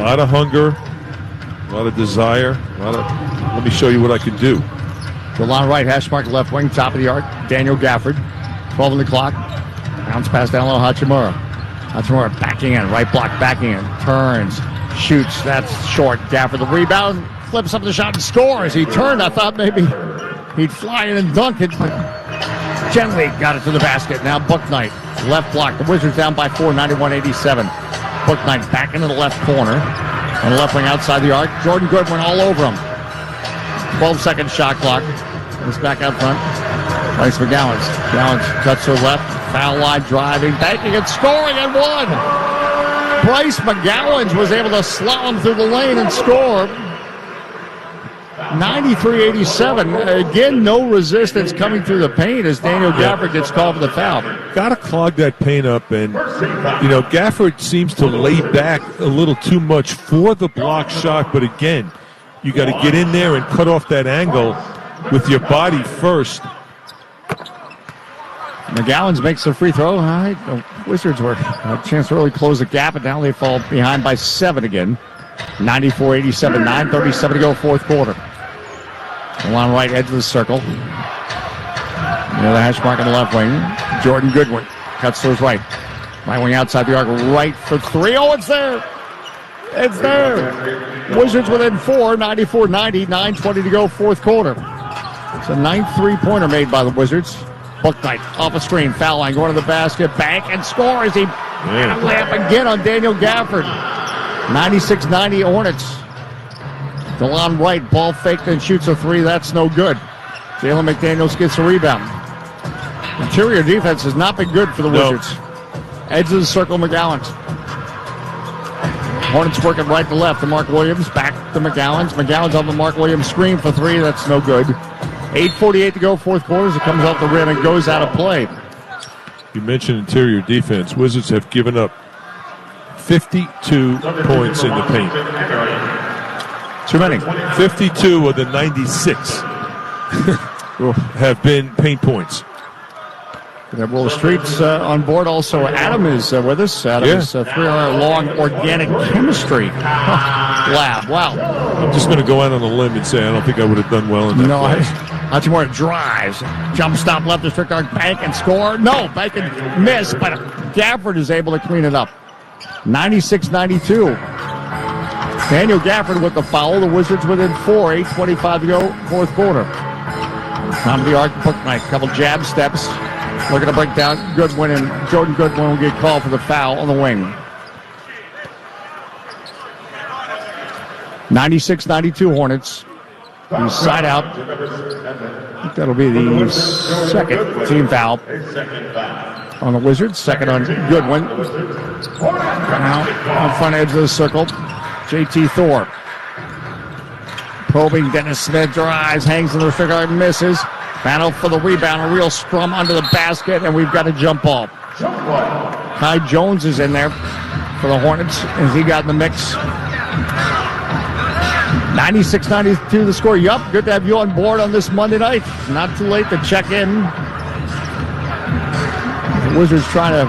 lot of desire. Let me show you what I can do. DeLon Wright, hash mark left wing, top of the arc. Daniel Gafford, 12 on the clock. Bounce pass down low, Hachimura. Hachimura backing in, right block backing in, turns, shoots. That's short. Gafford the rebound, flips up the shot and scores. He turned. I thought maybe he'd fly in and dunk it, but gently got it to the basket. Now Book Knight, left block. The Wizards down by 4, 91-87. Book Knight back into the left corner. On the left wing outside the arc. Jordan Goodwin all over him. 12-second shot clock. He's back out front. Bryce McGowens. Gowens cuts to the left. Foul line driving, banking and scoring and one. Bryce McGowens was able to slalom through the lane and score. 93-87. Again, no resistance coming through the paint as Daniel Gafford gets called for the foul. Got to clog that paint up, and Gafford seems to lay back a little too much for the block shot. But again, you got to get in there and cut off that angle with your body first. McGowens makes a free throw. All right, the Wizards were a chance to really close the gap, and now they fall behind by 7 again. 94-87, 9:37 to go, fourth quarter. Along right edge of the circle. Another hash mark on the left wing. Jordan Goodwin cuts to his right. Right wing outside the arc, right for three. Oh, it's there. It's there. Wizards within 4, 94-90, 9:20 to go, fourth quarter. It's a ninth three-pointer made by the Wizards. Book Knight off a screen, foul line, going to the basket, bank and score as he layup again on Daniel Gafford. 96-90 Hornets. DeLon Wright, ball faked and shoots a three. That's no good. Jalen McDaniels gets a rebound. Interior defense has not been good for the Wizards. Edge of the circle, McGowens. Hornets working right to left to Mark Williams. Back to McGowens. McGowens on the Mark Williams screen for three. That's no good. 8:48 to go, fourth quarter. As it comes off the rim and goes out of play. You mentioned interior defense. Wizards have given up 52 points in the paint. Too many. 52 of the 96 have been paint points. We have Will Streets on board. Also, Adam is with us. Adam is a 3-hour-long organic chemistry lab. Wow. I'm just going to go out on a limb and say I don't think I would have done well in that class. Hachimura drives. Jump stop left to strict arc. Bank and score. No, bank and miss, but Gafford is able to clean it up. 96-92. Daniel Gafford with the foul. The Wizards within 4. 8:25 to go, fourth quarter. Time of the arc. Book Knight. Couple jab steps. Looking to break down Goodwin, and Jordan Goodwin will get called for the foul on the wing. 96-92 Hornets. He's side out. I think that'll be the second team foul on the Wizards. Second on Goodwin. Now on front edge of the circle, JT Thor. Probing Dennis Smith, drives, hangs in the figure, misses. Battle for the rebound, a real scrum under the basket, and we've got a jump ball. Kai Jones is in there for the Hornets as he got in the mix. 96-92 the score. Yup, good to have you on board on this Monday night. Not too late to check in. The Wizards trying to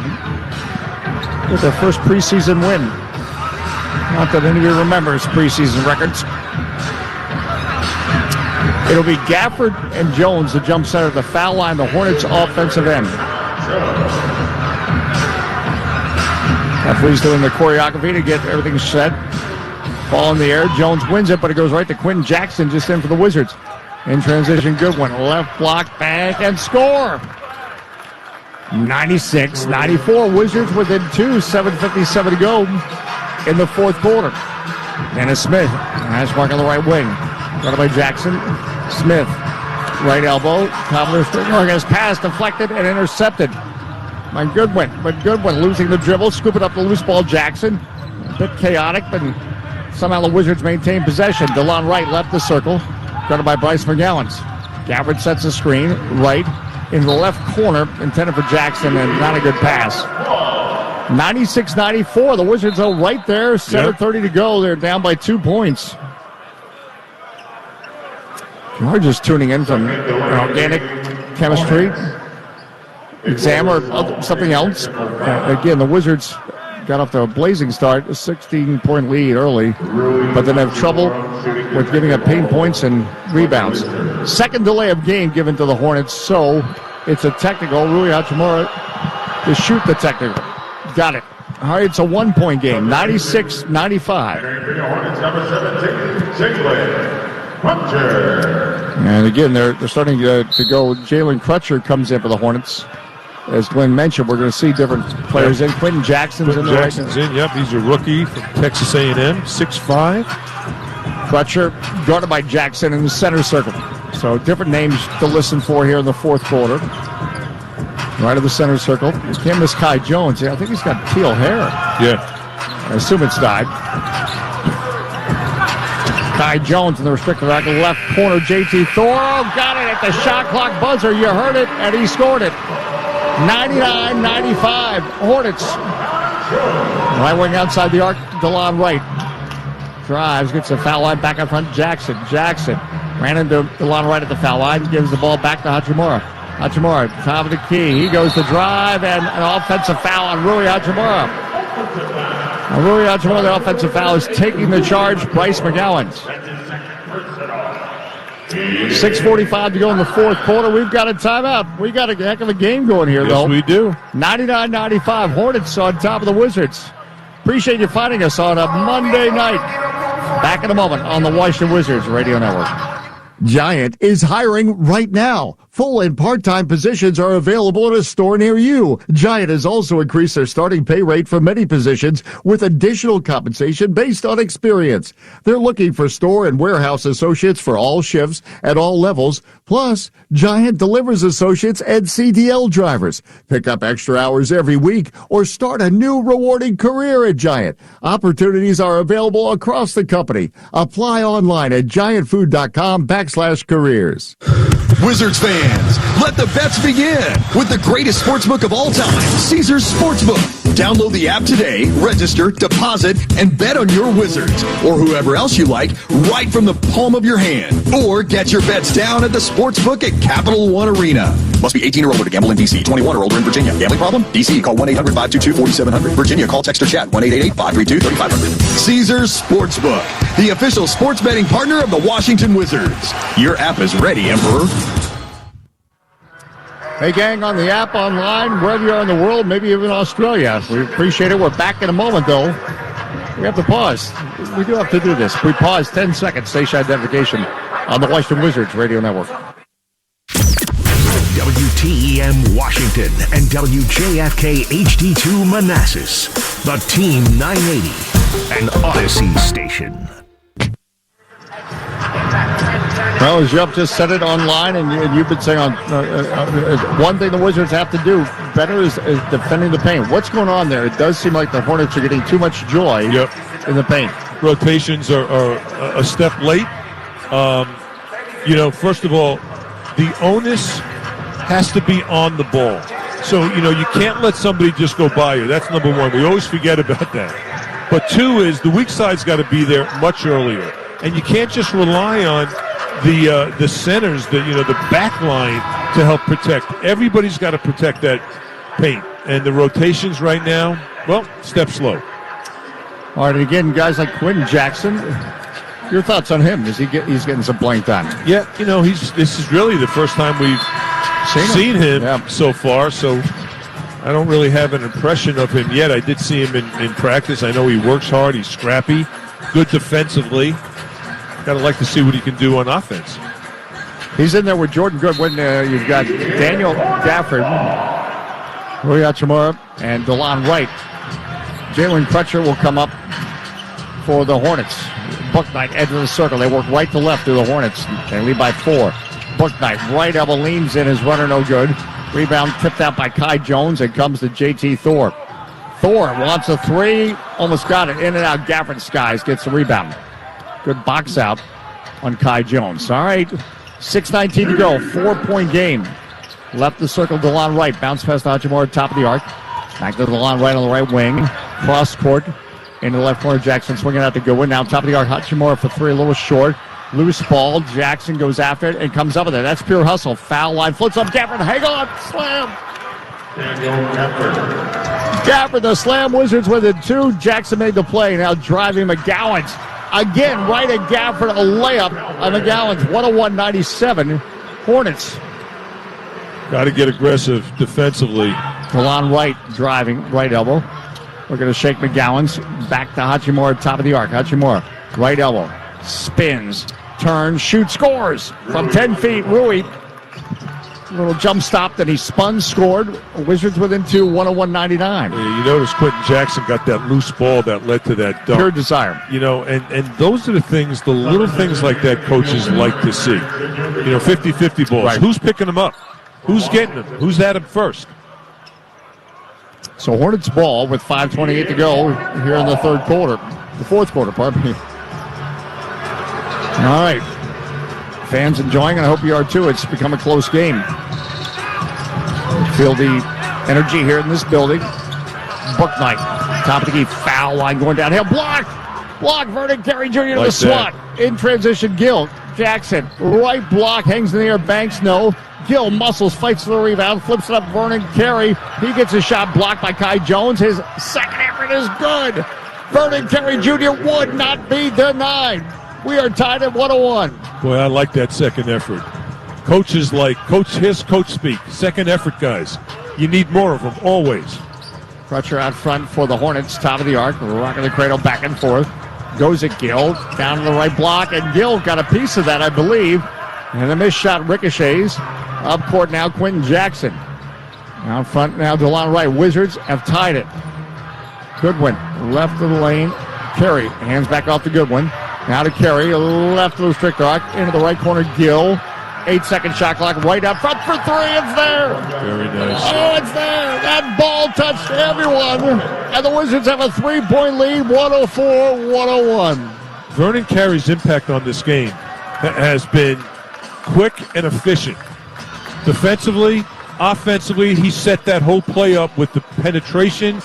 get their first preseason win. Not that any of you remembers preseason records. It'll be Gafford and Jones, the jump center, the foul line, the Hornets offensive end. Referee's doing the choreography to get everything set. Ball in the air. Jones wins it, but it goes right to Quentin Jackson, just in for the Wizards. In transition, Goodwin. Left block, bank, and score. 96-94. Wizards within 2. 7:57 to go in the fourth quarter. Dennis Smith. Hash mark on the right wing. Got it by Jackson. Smith. Right elbow. Top of the pass deflected and intercepted by Goodwin. But Goodwin losing the dribble, scooping up the loose ball. Jackson. A bit chaotic, but somehow the Wizards maintain possession. DeLon Wright left the circle. Got it by Bryce McGowens. Gabbard sets a screen. Right in the left corner, intended for Jackson, and not a good pass. 96-94. The Wizards are right there. 7:30 to go. They're down by 2 points. We're just tuning in from organic chemistry exam or something else. Again, the Wizards got off to a blazing start, a 16-point lead early, but then have trouble with giving up paint points and rebounds. Second delay of game given to the Hornets, so it's a technical. Rui Hachimura to shoot the technical. Got it. All right, it's a 1-point game, 96-95. And again, they're starting to go. Jalen Crutcher comes in for the Hornets. As Glenn mentioned, we're going to see different players in. Quentin Jackson's in. Jackson's in, yep. He's a rookie from Texas A&M, 6'5". Crutcher guarded by Jackson in the center circle. So different names to listen for here in the fourth quarter. Right of the center circle. You can't miss Kai Jones. I think he's got teal hair. Yeah. I assume it's dyed. Kai Jones in the restricted rack, left corner. JT Thor got it at the shot clock buzzer. You heard it, and he scored it. 99-95. Hornets. Right wing outside the arc. DeLon Wright drives, gets a foul line back up front. Jackson ran into DeLon Wright at the foul line. Gives the ball back to Hachimura. Hachimura, top of the key. He goes to drive, and an offensive foul on Rui Hachimura. Rui Hachimura, the offensive foul, is taking the charge. Bryce McGowens. 6:45 to go in the fourth quarter. We've got a timeout. We got a heck of a game going here, though. Yes, we do. 99-95. Hornets on top of the Wizards. Appreciate you finding us on a Monday night. Back in a moment on the Washington Wizards Radio Network. Giant is hiring right now. Full and part-time positions are available at a store near you. Giant has also increased their starting pay rate for many positions with additional compensation based on experience. They're looking for store and warehouse associates for all shifts at all levels. Plus, Giant delivers associates and CDL drivers. Pick up extra hours every week or start a new rewarding career at Giant. Opportunities are available across the company. Apply online at giantfood.com/careers. Wizards fans, let the bets begin with the greatest sportsbook of all time, Caesars Sportsbook. Download the app today, register, deposit, and bet on your Wizards or whoever else you like right from the palm of your hand. Or get your bets down at the Sportsbook at Capital One Arena. Must be 18 or older to gamble in D.C., 21 or older in Virginia. Gambling problem? D.C. Call 1-800-522-4700. Virginia, call, text, or chat 1-888-532-3500. Caesars Sportsbook, the official sports betting partner of the Washington Wizards. Your app is ready, Emperor. Hey, gang, on the app, online, wherever you are in the world, maybe even Australia. We appreciate it. We're back in a moment, though. We have to pause. We do have to do this. We pause 10 seconds, station identification on the Washington Wizards Radio Network. WTEM Washington and WJFK HD2 Manassas. The Team 980, an Odyssey station. Well, as Jeff just said it online, and you've been saying on one thing the Wizards have to do better is defending the paint. What's going on there? It does seem like the Hornets are getting too much joy in the paint. Rotations are a step late. First of all, the onus has to be on the ball. So, you can't let somebody just go by you. That's number one. We always forget about that. But two is the weak side's got to be there much earlier. And you can't just rely on the centers, the back line to help protect. Everybody's got to protect that paint. And the rotations right now, well, step slow. All right, again, guys like Quentin Jackson, your thoughts on him? He's getting some blank time. Yeah, this is really the first time we've seen him so far. So I don't really have an impression of him yet. I did see him in practice. I know he works hard. He's scrappy, good defensively. Got to like to see what he can do on offense. He's in there with Jordan Goodwin. You've got Daniel Gafford, Rui Hachimura, and DeLon Wright. Jalen Crutcher will come up for the Hornets. Bouknight, edge of the circle. They work right to left through the Hornets. They lead by 4. Bouknight, right elbow, leans in. His runner no good. Rebound tipped out by Kai Jones, and comes to JT Thor. Thor wants a 3. Almost got it. In and out. Gafford skies. Gets the rebound. Good box out on Kai Jones. All right. 6:19 to go. 4-point game. Left the circle, DeLon Wright. Bounce past Hachimura, top of the arc. Back to DeLon Wright on the right wing. Cross court. Into the left corner. Jackson swinging out to Goodwin. Now top of the arc. Hachimura for 3. A little short. Loose ball. Jackson goes after it and comes up with it. That's pure hustle. Foul line. Flips up. Gafford. Hang on. Slam. Gafford, the slam. Wizards with it 2. Jackson made the play. Now driving McGowan's. Again, right at Gafford, a layup on McGowan's 101-97. Hornets. Got to get aggressive defensively. DeLon Wright driving, right elbow. We're going to shake McGowan's. Back to Hachimura, top of the arc. Hachimura, right elbow. Spins, turns, shoots, scores. From 10 feet, Rui. Little jump stop, then he spun, scored. Wizards within 2, 101-99. Yeah, you notice Quentin Jackson got that loose ball that led to that dunk. Pure desire. You know, and those are the things, the little things like that coaches like to see. You know, 50-50 balls. Right. Who's picking them up? Who's getting them? Who's at him first? So Hornets ball with 5:28 to go here in the fourth quarter, pardon me. All right. Fans enjoying, and I hope you are too. It's become a close game. Feel the energy here in this building. Bouknight, top of the key, foul line going downhill. Block! Vernon Carey Jr. to the swat. In transition, Gill. Jackson, right block, hangs in the air, Banks no. Gill muscles, fights for the rebound, flips it up, Vernon Carey. He gets a shot blocked by Kai Jones. His second effort is good. Vernon Carey Jr. would not be denied. We are tied at 101. Boy, I like that second effort. Coaches like, here's coach speak. Second effort, guys. You need more of them, always. Crutcher out front for the Hornets, top of the arc, rocking the cradle back and forth. Goes at Gill, down to the right block, and Gill got a piece of that, I believe. And the missed shot ricochets. Up court now, Quentin Jackson. Out front now, DeLon Wright. Wizards have tied it. Goodwin, left of the lane. Carey, hands back off to Goodwin. Now to Carey, left of the strict arc, into the right corner, Gill. 8-second shot clock, right up front for 3, it's there! Very nice. Oh, it's there! That ball touched everyone! And the Wizards have a 3-point lead, 104-101. Vernon Carey's impact on this game has been quick and efficient. Defensively, offensively, he set that whole play up with the penetration.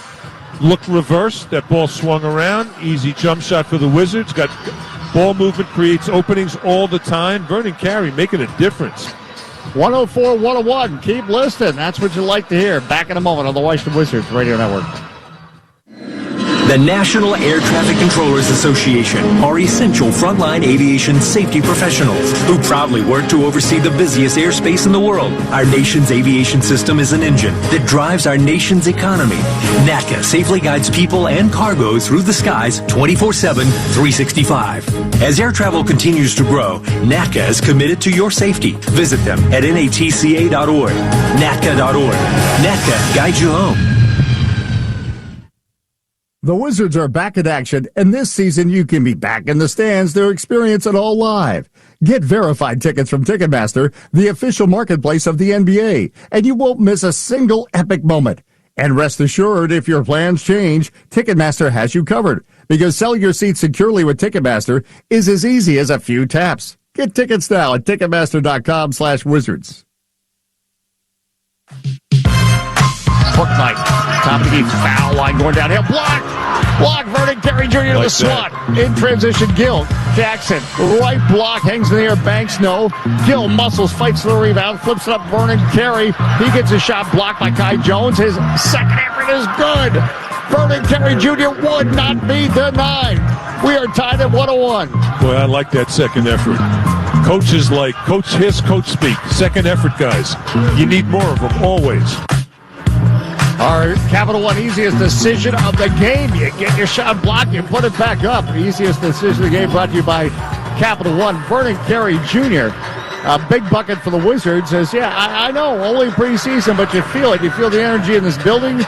Look reverse, that ball swung around. Easy jump shot for the Wizards. Got ball movement, creates openings all the time. Vernon Carey making a difference. 104-101. Keep listening. That's what you like to hear. Back in a moment on the Washington Wizards Radio Network. The National Air Traffic Controllers Association are essential frontline aviation safety professionals who proudly work to oversee the busiest airspace in the world. Our nation's aviation system is an engine that drives our nation's economy. NATCA safely guides people and cargo through the skies 24/7, 365. As air travel continues to grow, NATCA is committed to your safety. Visit them at natca.org, natca.org. NATCA guides you home. The Wizards are back in action, and this season you can be back in the stands to experience it all live. Get verified tickets from Ticketmaster, the official marketplace of the NBA, and you won't miss a single epic moment. And rest assured, if your plans change, Ticketmaster has you covered, because selling your seats securely with Ticketmaster is as easy as a few taps. Get tickets now at Ticketmaster.com/Wizards. Bouknight, top of the key, foul line going downhill. Block, Vernon Carey Jr. to the swat. In transition, Gill. Jackson, right block, hangs in the air, Banks no. Gill muscles, fights for the rebound, flips it up, Vernon Carey. He gets a shot blocked by Kai Jones. His second effort is good. Vernon Carey Jr. would not be denied. We are tied at 101. Boy, I like that second effort. Coaches like, here's coach speak. Second effort, guys. You need more of them, always. Our Capital One easiest decision of the game. You get your shot blocked, you put it back up. Easiest decision of the game brought to you by Capital One. Vernon Carey Jr., a big bucket for the Wizards. Says, I know, only preseason, but you feel it. You feel the energy in this building.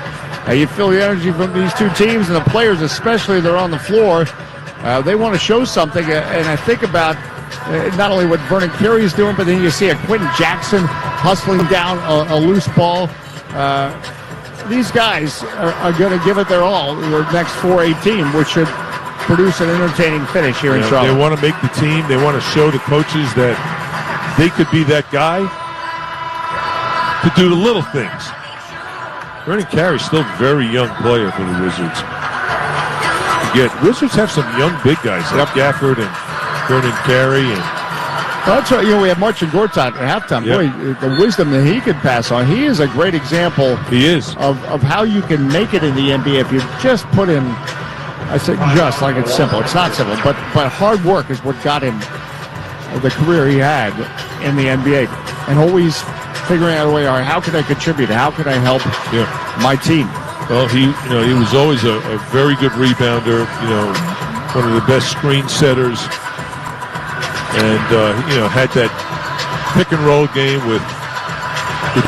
You feel the energy from these two teams and the players, especially they're on the floor. They want to show something, and I think about not only what Vernon Carey is doing, but then you see a Quentin Jackson hustling down a loose ball. These guys are going to give it their all in the next 4A team, which should produce an entertaining finish here in Charlotte. They want to make the team. They want to show the coaches that they could be that guy to do the little things. Vernon Carey's still a very young player for the Wizards. Wizards have some young big guys like Gafford and Vernon Carey and that's right. We have Marcin Gortat at halftime. Yep. Boy, the wisdom that he could pass on. He is a great example. He is of how you can make it in the NBA if you just put in. I said just like it's simple. It's not simple, but hard work is what got him the career he had in the NBA, and always figuring out a way. All right, how can I contribute? How can I help my team? Well, he was always a very good rebounder. One of the best screen setters. And, had that pick and roll game with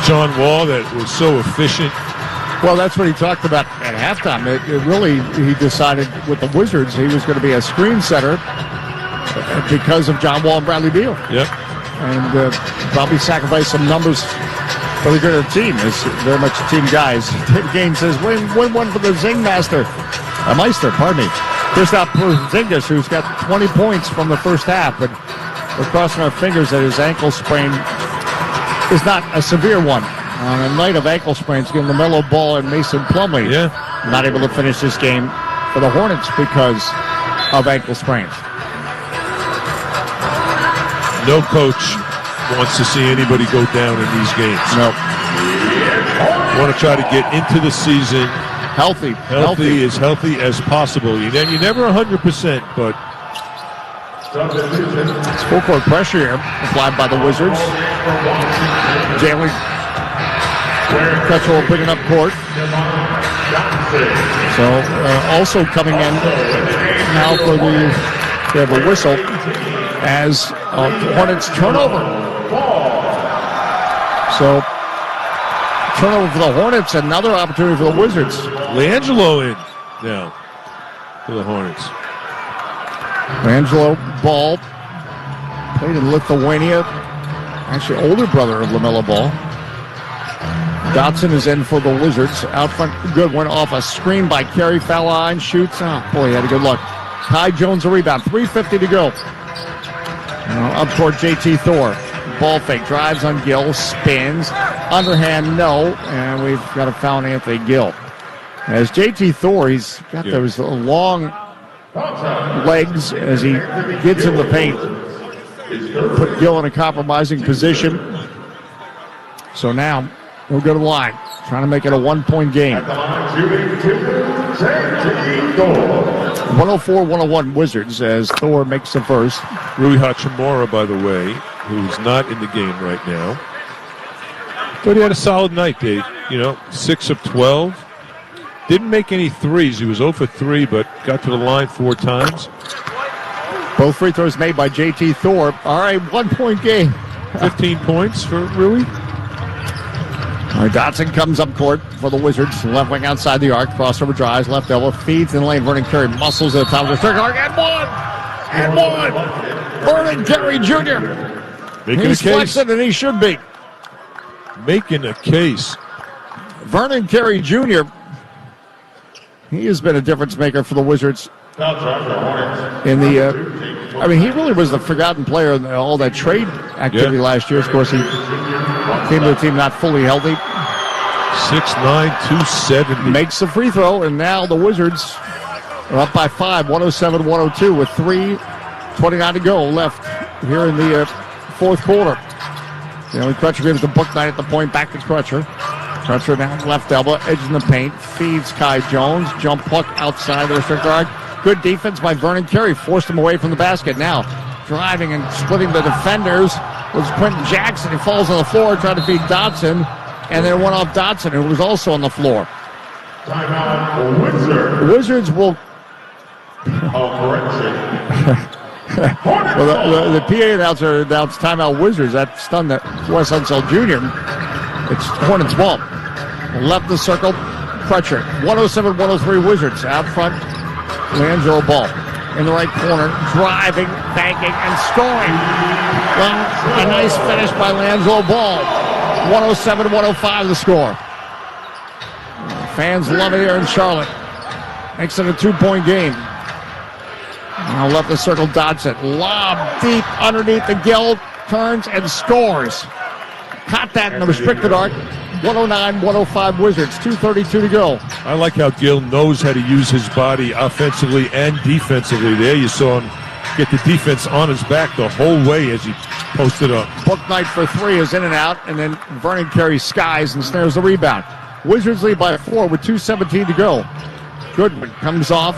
John Wall that was so efficient. Well, that's what he talked about at halftime. He decided with the Wizards he was going to be a screen setter because of John Wall and Bradley Beal. Yep. And probably sacrificed some numbers for the good of the team. It's very much team guys. David Gaines says, win one for the Meister, pardon me. Kristaps Porzingis, who's got 20 points from the first half, but we're crossing our fingers that his ankle sprain is not a severe one. On a night of ankle sprains, getting LaMelo Ball and Mason Plumlee not able to finish this game for the Hornets because of ankle sprains. No coach wants to see anybody go down in these games. No. Want to try to get into the season healthy as possible. You're never 100%, but it's full court pressure here applied by the Wizards. Jalen Crutchell bringing up court. So also coming in now for they have a whistle as Hornets turnover. So turnover for the Hornets, another opportunity for the Wizards. LiAngelo in now for the Hornets. LiAngelo Ball played in Lithuania. Actually, older brother of LaMelo Ball. Dotson is in for the Wizards. Out front, good. Went off a screen by Carey. Foul line, shoots. Oh, boy, he had a good look. Ty Jones a rebound. 3:50 to go. Up toward JT Thor. Ball fake. Drives on Gill. Spins. Underhand, no. And we've got a foul on Anthony Gill. As JT Thor, he's got those long legs as he gets in the paint. Put Gill in a compromising position. So now we'll go to the line. Trying to make it a 1-point game. 104-101 Wizards as Thor makes the first. Rui Hachimura, by the way, who's not in the game right now. But he had a solid night, Dave. 6 of 12. Didn't make any threes. He was 0 for 3, but got to the line 4 times. Both free throws made by JT Thor. All right, 1-point game. 15 points for Rui. Dotson comes up court for the Wizards. Left wing outside the arc. Crossover drives. Left elbow. Feeds in the lane. Vernon Carey muscles at the top of the circle. And one! Vernon Carey Jr. He's flexing and he should be. Making a case. Vernon Carey Jr. He has been a difference maker for the Wizards. In the, he really was the forgotten player in all that trade activity last year. Of course, he came to the team not fully healthy. 6'9", 270. Makes the free throw, and now the Wizards are up by 5, 107-102 with 3:29 to go left here in the fourth quarter. Crutcher gives the book night at the point, back to Crutcher. Crutcher down left elbow, edge in the paint, feeds Kai Jones, jump puck outside the restrictor arc. Good defense by Vernon Carey, forced him away from the basket. Now driving and splitting the defenders was Quentin Jackson. He falls on the floor, trying to feed Dotson, and then it went off Dotson, who was also on the floor. The Wizards will... Well, the PA announcer announced timeout Wizards. That stunned Wes Unseld Jr. It's Hornets ball. Left the circle, Crutcher. 107-103 Wizards. Out front, LiAngelo Ball. In the right corner, driving, banking, and scoring. Well, a nice finish by LiAngelo Ball. 107-105 the score. Fans love it here in Charlotte. Makes it a 2-point game. Now left the circle, Dodson. Lob deep underneath the gill, turns and scores. Caught that in the restricted arc. 109-105 Wizards, 2:32 to go. I like how Gill knows how to use his body offensively and defensively. There you saw him get the defense on his back the whole way as he posted up. Bouknight for three is in and out, and then Vernon carries skies and snares the rebound. Wizards lead by 4 with 2:17 to go. Goodwin comes off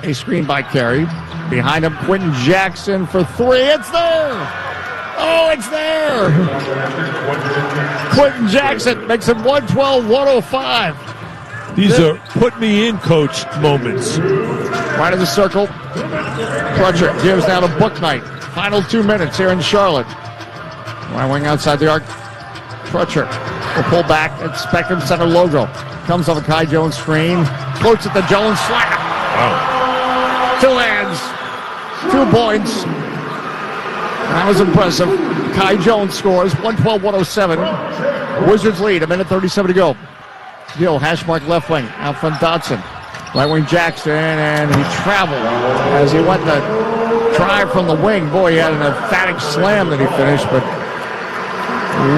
a screen by Carey. Behind him, Quentin Jackson for three. It's there! Oh, it's there! Quentin Jackson makes it 112-105. These are put me in, coach moments. Right of the circle. Crutcher gives now to Bouknight. Final 2 minutes here in Charlotte. Right wing outside the arc. Crutcher will pull back at Spectrum Center logo. Comes off a Kai Jones screen. Floats at the Jones slap. Wow. 2 hands. 2 points. That was impressive. Kai Jones scores 112-107. Wizards lead, 1:37 to go. Gill, hash mark left wing. Out front Dodson. Right wing Jackson, and he traveled as he went to drive from the wing. Boy, he had an emphatic slam that he finished, but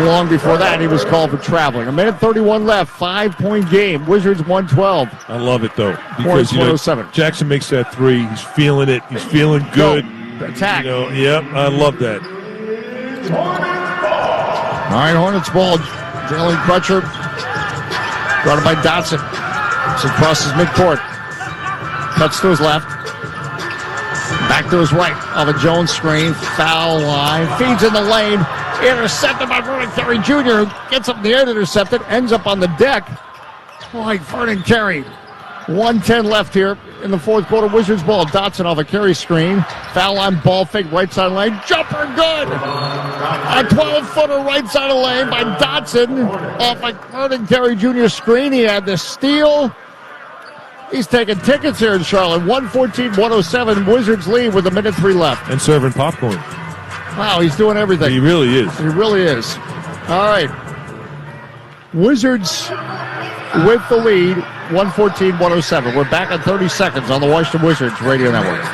long before that, he was called for traveling. 1:31 left, 5-point game. Wizards 112. I love it, though. Points Because, 107. Jackson makes that three. He's feeling it. He's feeling good. Attack. Yep, I love that. All right, Hornets ball. Jalen Crutcher. Guarded by Dotson. It's across his midcourt. Cuts to his left. Back to his right. Of a Jones screen. Foul line. Feeds in the lane. Intercepted by Vernon Carey Jr., who gets up in the air to intercept it. Ends up on the deck. Like Vernon Carey. 1:10 left here in the fourth quarter. Wizards ball. Dotson off a Carey screen. Foul line, ball fake, right side lane. Jumper good. A 12-footer right side of lane by Dotson off a Vernon Carey Jr. screen. He had the steal. He's taking tickets here in Charlotte. 114-107. Wizards lead with 1:03 left. And serving popcorn. Wow, he's doing everything. He really is. He really is. All right. Wizards with the lead, 114-107. We're back on 30 seconds on the Washington Wizards Radio Network.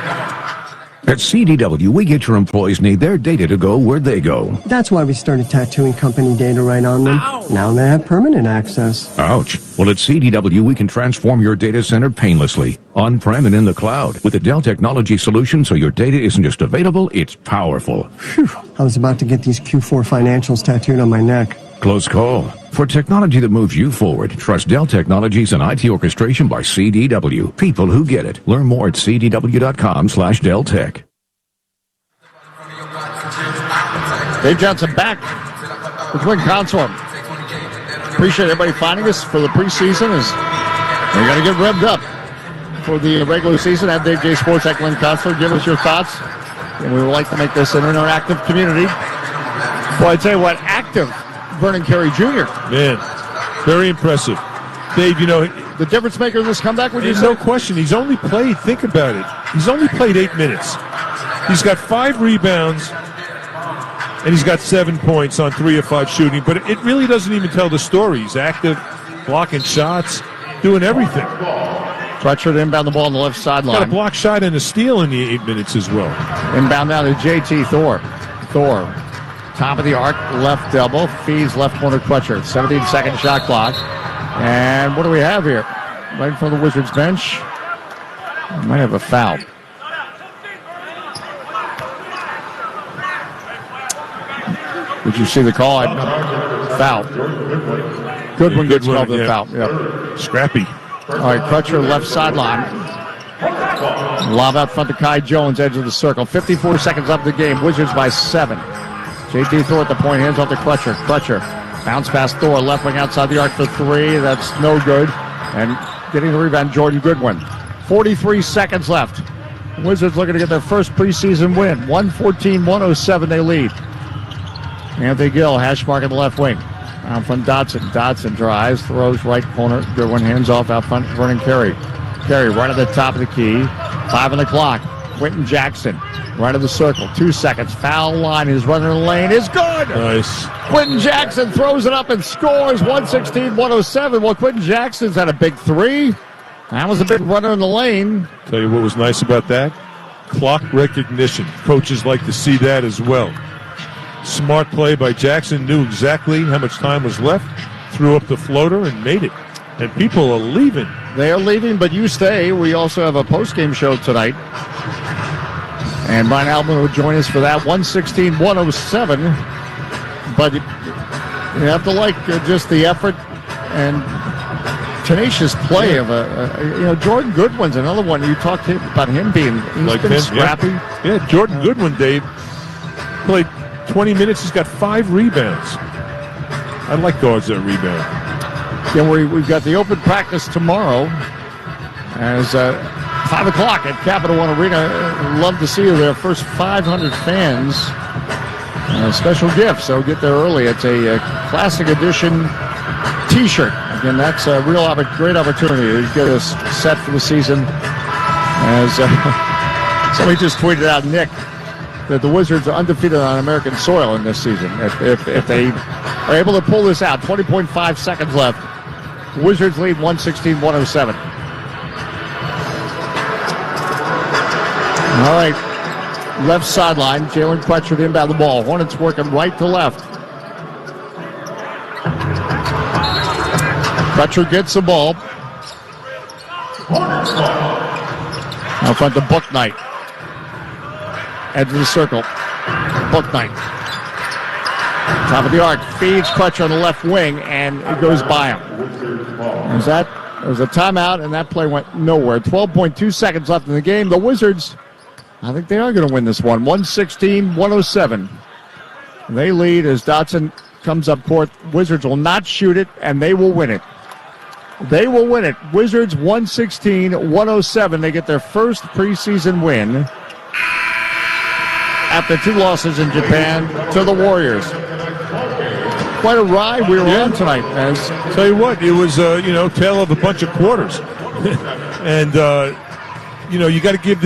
At CDW, we get your employees need their data to go where they go. That's why we started tattooing company data right on them. Now they have permanent access. Ouch. Well, at CDW, we can transform your data center painlessly, on-prem and in the cloud, with a Dell Technology solution so your data isn't just available, it's powerful. Phew. I was about to get these Q4 financials tattooed on my neck. Close call. For technology that moves you forward, trust Dell Technologies and IT orchestration by CDW. People who get it. Learn more at cdw.com/DellTech. Dave Johnson back with Twin Consort. Appreciate everybody finding us for the preseason. As we got to get revved up for the regular season. At Dave J Sports at Glenn Consort. Give us your thoughts. And we would like to make this an interactive community. Well, I tell you what, active Vernon Carey Jr. Man, very impressive. Dave, the difference maker in this comeback, would you say? No question. He's only played, think about it, he's only played 8 minutes. He's got 5 rebounds, and he's got 7 points on 3 of 5 shooting, but it really doesn't even tell the story. He's active, blocking shots, doing everything. Crutcher to inbound the ball on the left sideline. Got a block shot and a steal in the 8 minutes as well. Inbound now to JT Thor. Thor. Top of the arc, left elbow, feeds left corner Crutcher. 17-second shot clock. And what do we have here? Right from the Wizards bench. We might have a foul. Did you see the call? Foul. Goodwin gets called for the foul. Yep. Scrappy. All right, Crutcher left sideline. Lob out front to Kai Jones, edge of the circle. 54 seconds up the game. Wizards by 7. J.T. Thor at the point, hands off to Crutcher. Crutcher bounce past Thor, left wing outside the arc for 3. That's no good. And getting the rebound, Jordan Goodwin. 43 seconds left. Wizards looking to get their first preseason win. 114-107 they lead. Anthony Gill, hash mark in the left wing. Out front Dotson. Dotson drives, throws right corner. Goodwin hands off out front. Vernon Carey. Carey right at the top of the key. 5 on the clock. Quentin Jackson right of the circle. 2 seconds. Foul line. His runner in the lane is good. Nice. Quentin Jackson throws it up and scores. 116-107. Well, Quentin Jackson's had a big three. That was a big runner in the lane. Tell you what was nice about that? Clock recognition. Coaches like to see that as well. Smart play by Jackson. Knew exactly how much time was left. Threw up the floater and made it. And people are leaving. They are leaving, but you stay. We also have a post-game show tonight. And Brian Alvin will join us for that. 116-107. But you have to like just the effort and tenacious play of Jordan Goodwin's another one. You talked about him being like been him, scrappy. Yeah, Jordan Goodwin, Dave, played 20 minutes. He's got 5 rebounds. I like guards that rebound. Yeah, we've got the open practice tomorrow as 5 o'clock at Capital One Arena. Love to see their first 500 fans. Special gift, so get there early. It's a classic edition T-shirt. Again, that's a great opportunity to get us set for the season. As somebody just tweeted out, Nick, that the Wizards are undefeated on American soil in this season. If they are able to pull this out, 20.5 seconds left. Wizards lead 116-107. All right, left sideline, Jalen Crutcher inbound the ball. Hornets working right to left. Crutcher gets the ball. Out front to Bouknight. Edge of the circle. Bouknight. Top of the arc. Feeds Crutcher on the left wing, and it goes by him. There was a timeout, and that play went nowhere. 12.2 seconds left in the game. The Wizards, I think they are going to win this one. 116-107. They lead as Dotson comes up court. Wizards will not shoot it, and they will win it. They will win it. Wizards 116-107. They get their first preseason win after 2 losses in Japan to the Warriors. Quite a ride we were on tonight. Tell you what, it was tale of a bunch of quarters, and you got to give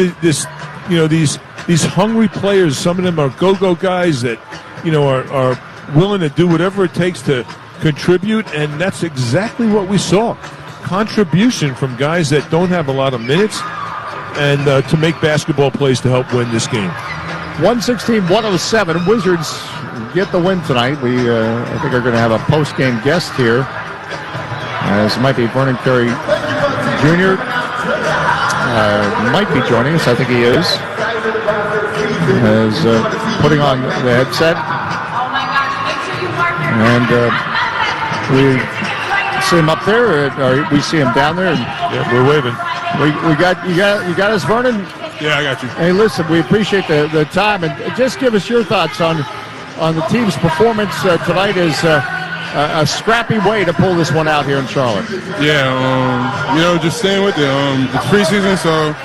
these hungry players. Some of them are go-go guys that are willing to do whatever it takes to contribute, and that's exactly what we saw. Contribution from guys that don't have a lot of minutes and to make basketball plays to help win this game. 116-107. Wizards get the win tonight. We, I think, are going to have a post-game guest here. This might be Vernon Carey Jr. Might be joining us. I think he is. As putting on the headset. And we see him up there, or we see him down there. Yeah, we're waving. You got us, Vernon? Yeah, I got you. Hey, listen, we appreciate the time, and just give us your thoughts on the team's performance tonight. Is a scrappy way to pull this one out here in Charlotte. Yeah, just staying with it. It's preseason, so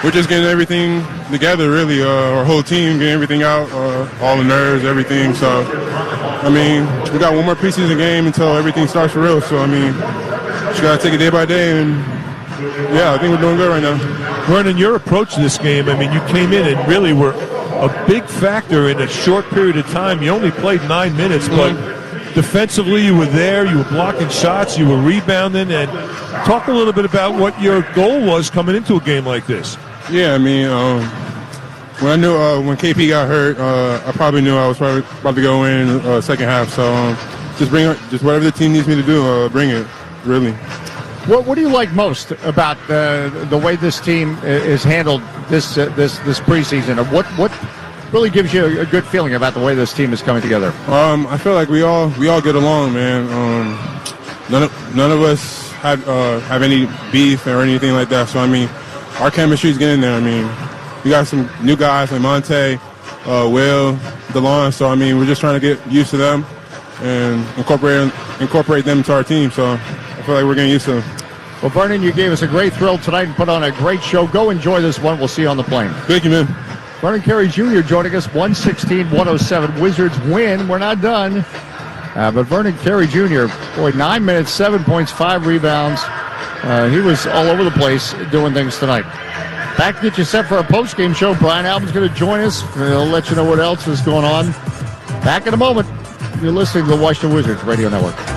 we're just getting everything together, really. Our whole team getting everything out, all the nerves, everything. So, we got one more preseason game until everything starts for real. So, just got to take it day by day, and I think we're doing good right now. Vernon, your approach to this game, you came in and really were a big factor in a short period of time. You only played 9 minutes, but defensively you were there, you were blocking shots, you were rebounding, and talk a little bit about what your goal was coming into a game like this. Yeah, when I knew when KP got hurt, I probably knew I was probably about to go in second half. So just whatever the team needs me to do, bring it, really. What do you like most about the way this team is handled this preseason? What really gives you a good feeling about the way this team is coming together? I feel like we all get along, man. None of us have any beef or anything like that. So our chemistry is getting there. We got some new guys like Monte, Will, DeLon. So we're just trying to get used to them and incorporate them into our team. So I feel like we're getting used to them. Well, Vernon, you gave us a great thrill tonight and put on a great show. Go enjoy this one. We'll see you on the plane. Thank you, man. Vernon Carey Jr. joining us, 116-107. Wizards win. We're not done. But Vernon Carey Jr., boy, 9 minutes, 7 points, 5 rebounds. He was all over the place doing things tonight. Back to get you set for our post-game show. Brian Alvin's going to join us. He'll let you know what else is going on. Back in a moment. You're listening to the Washington Wizards Radio Network.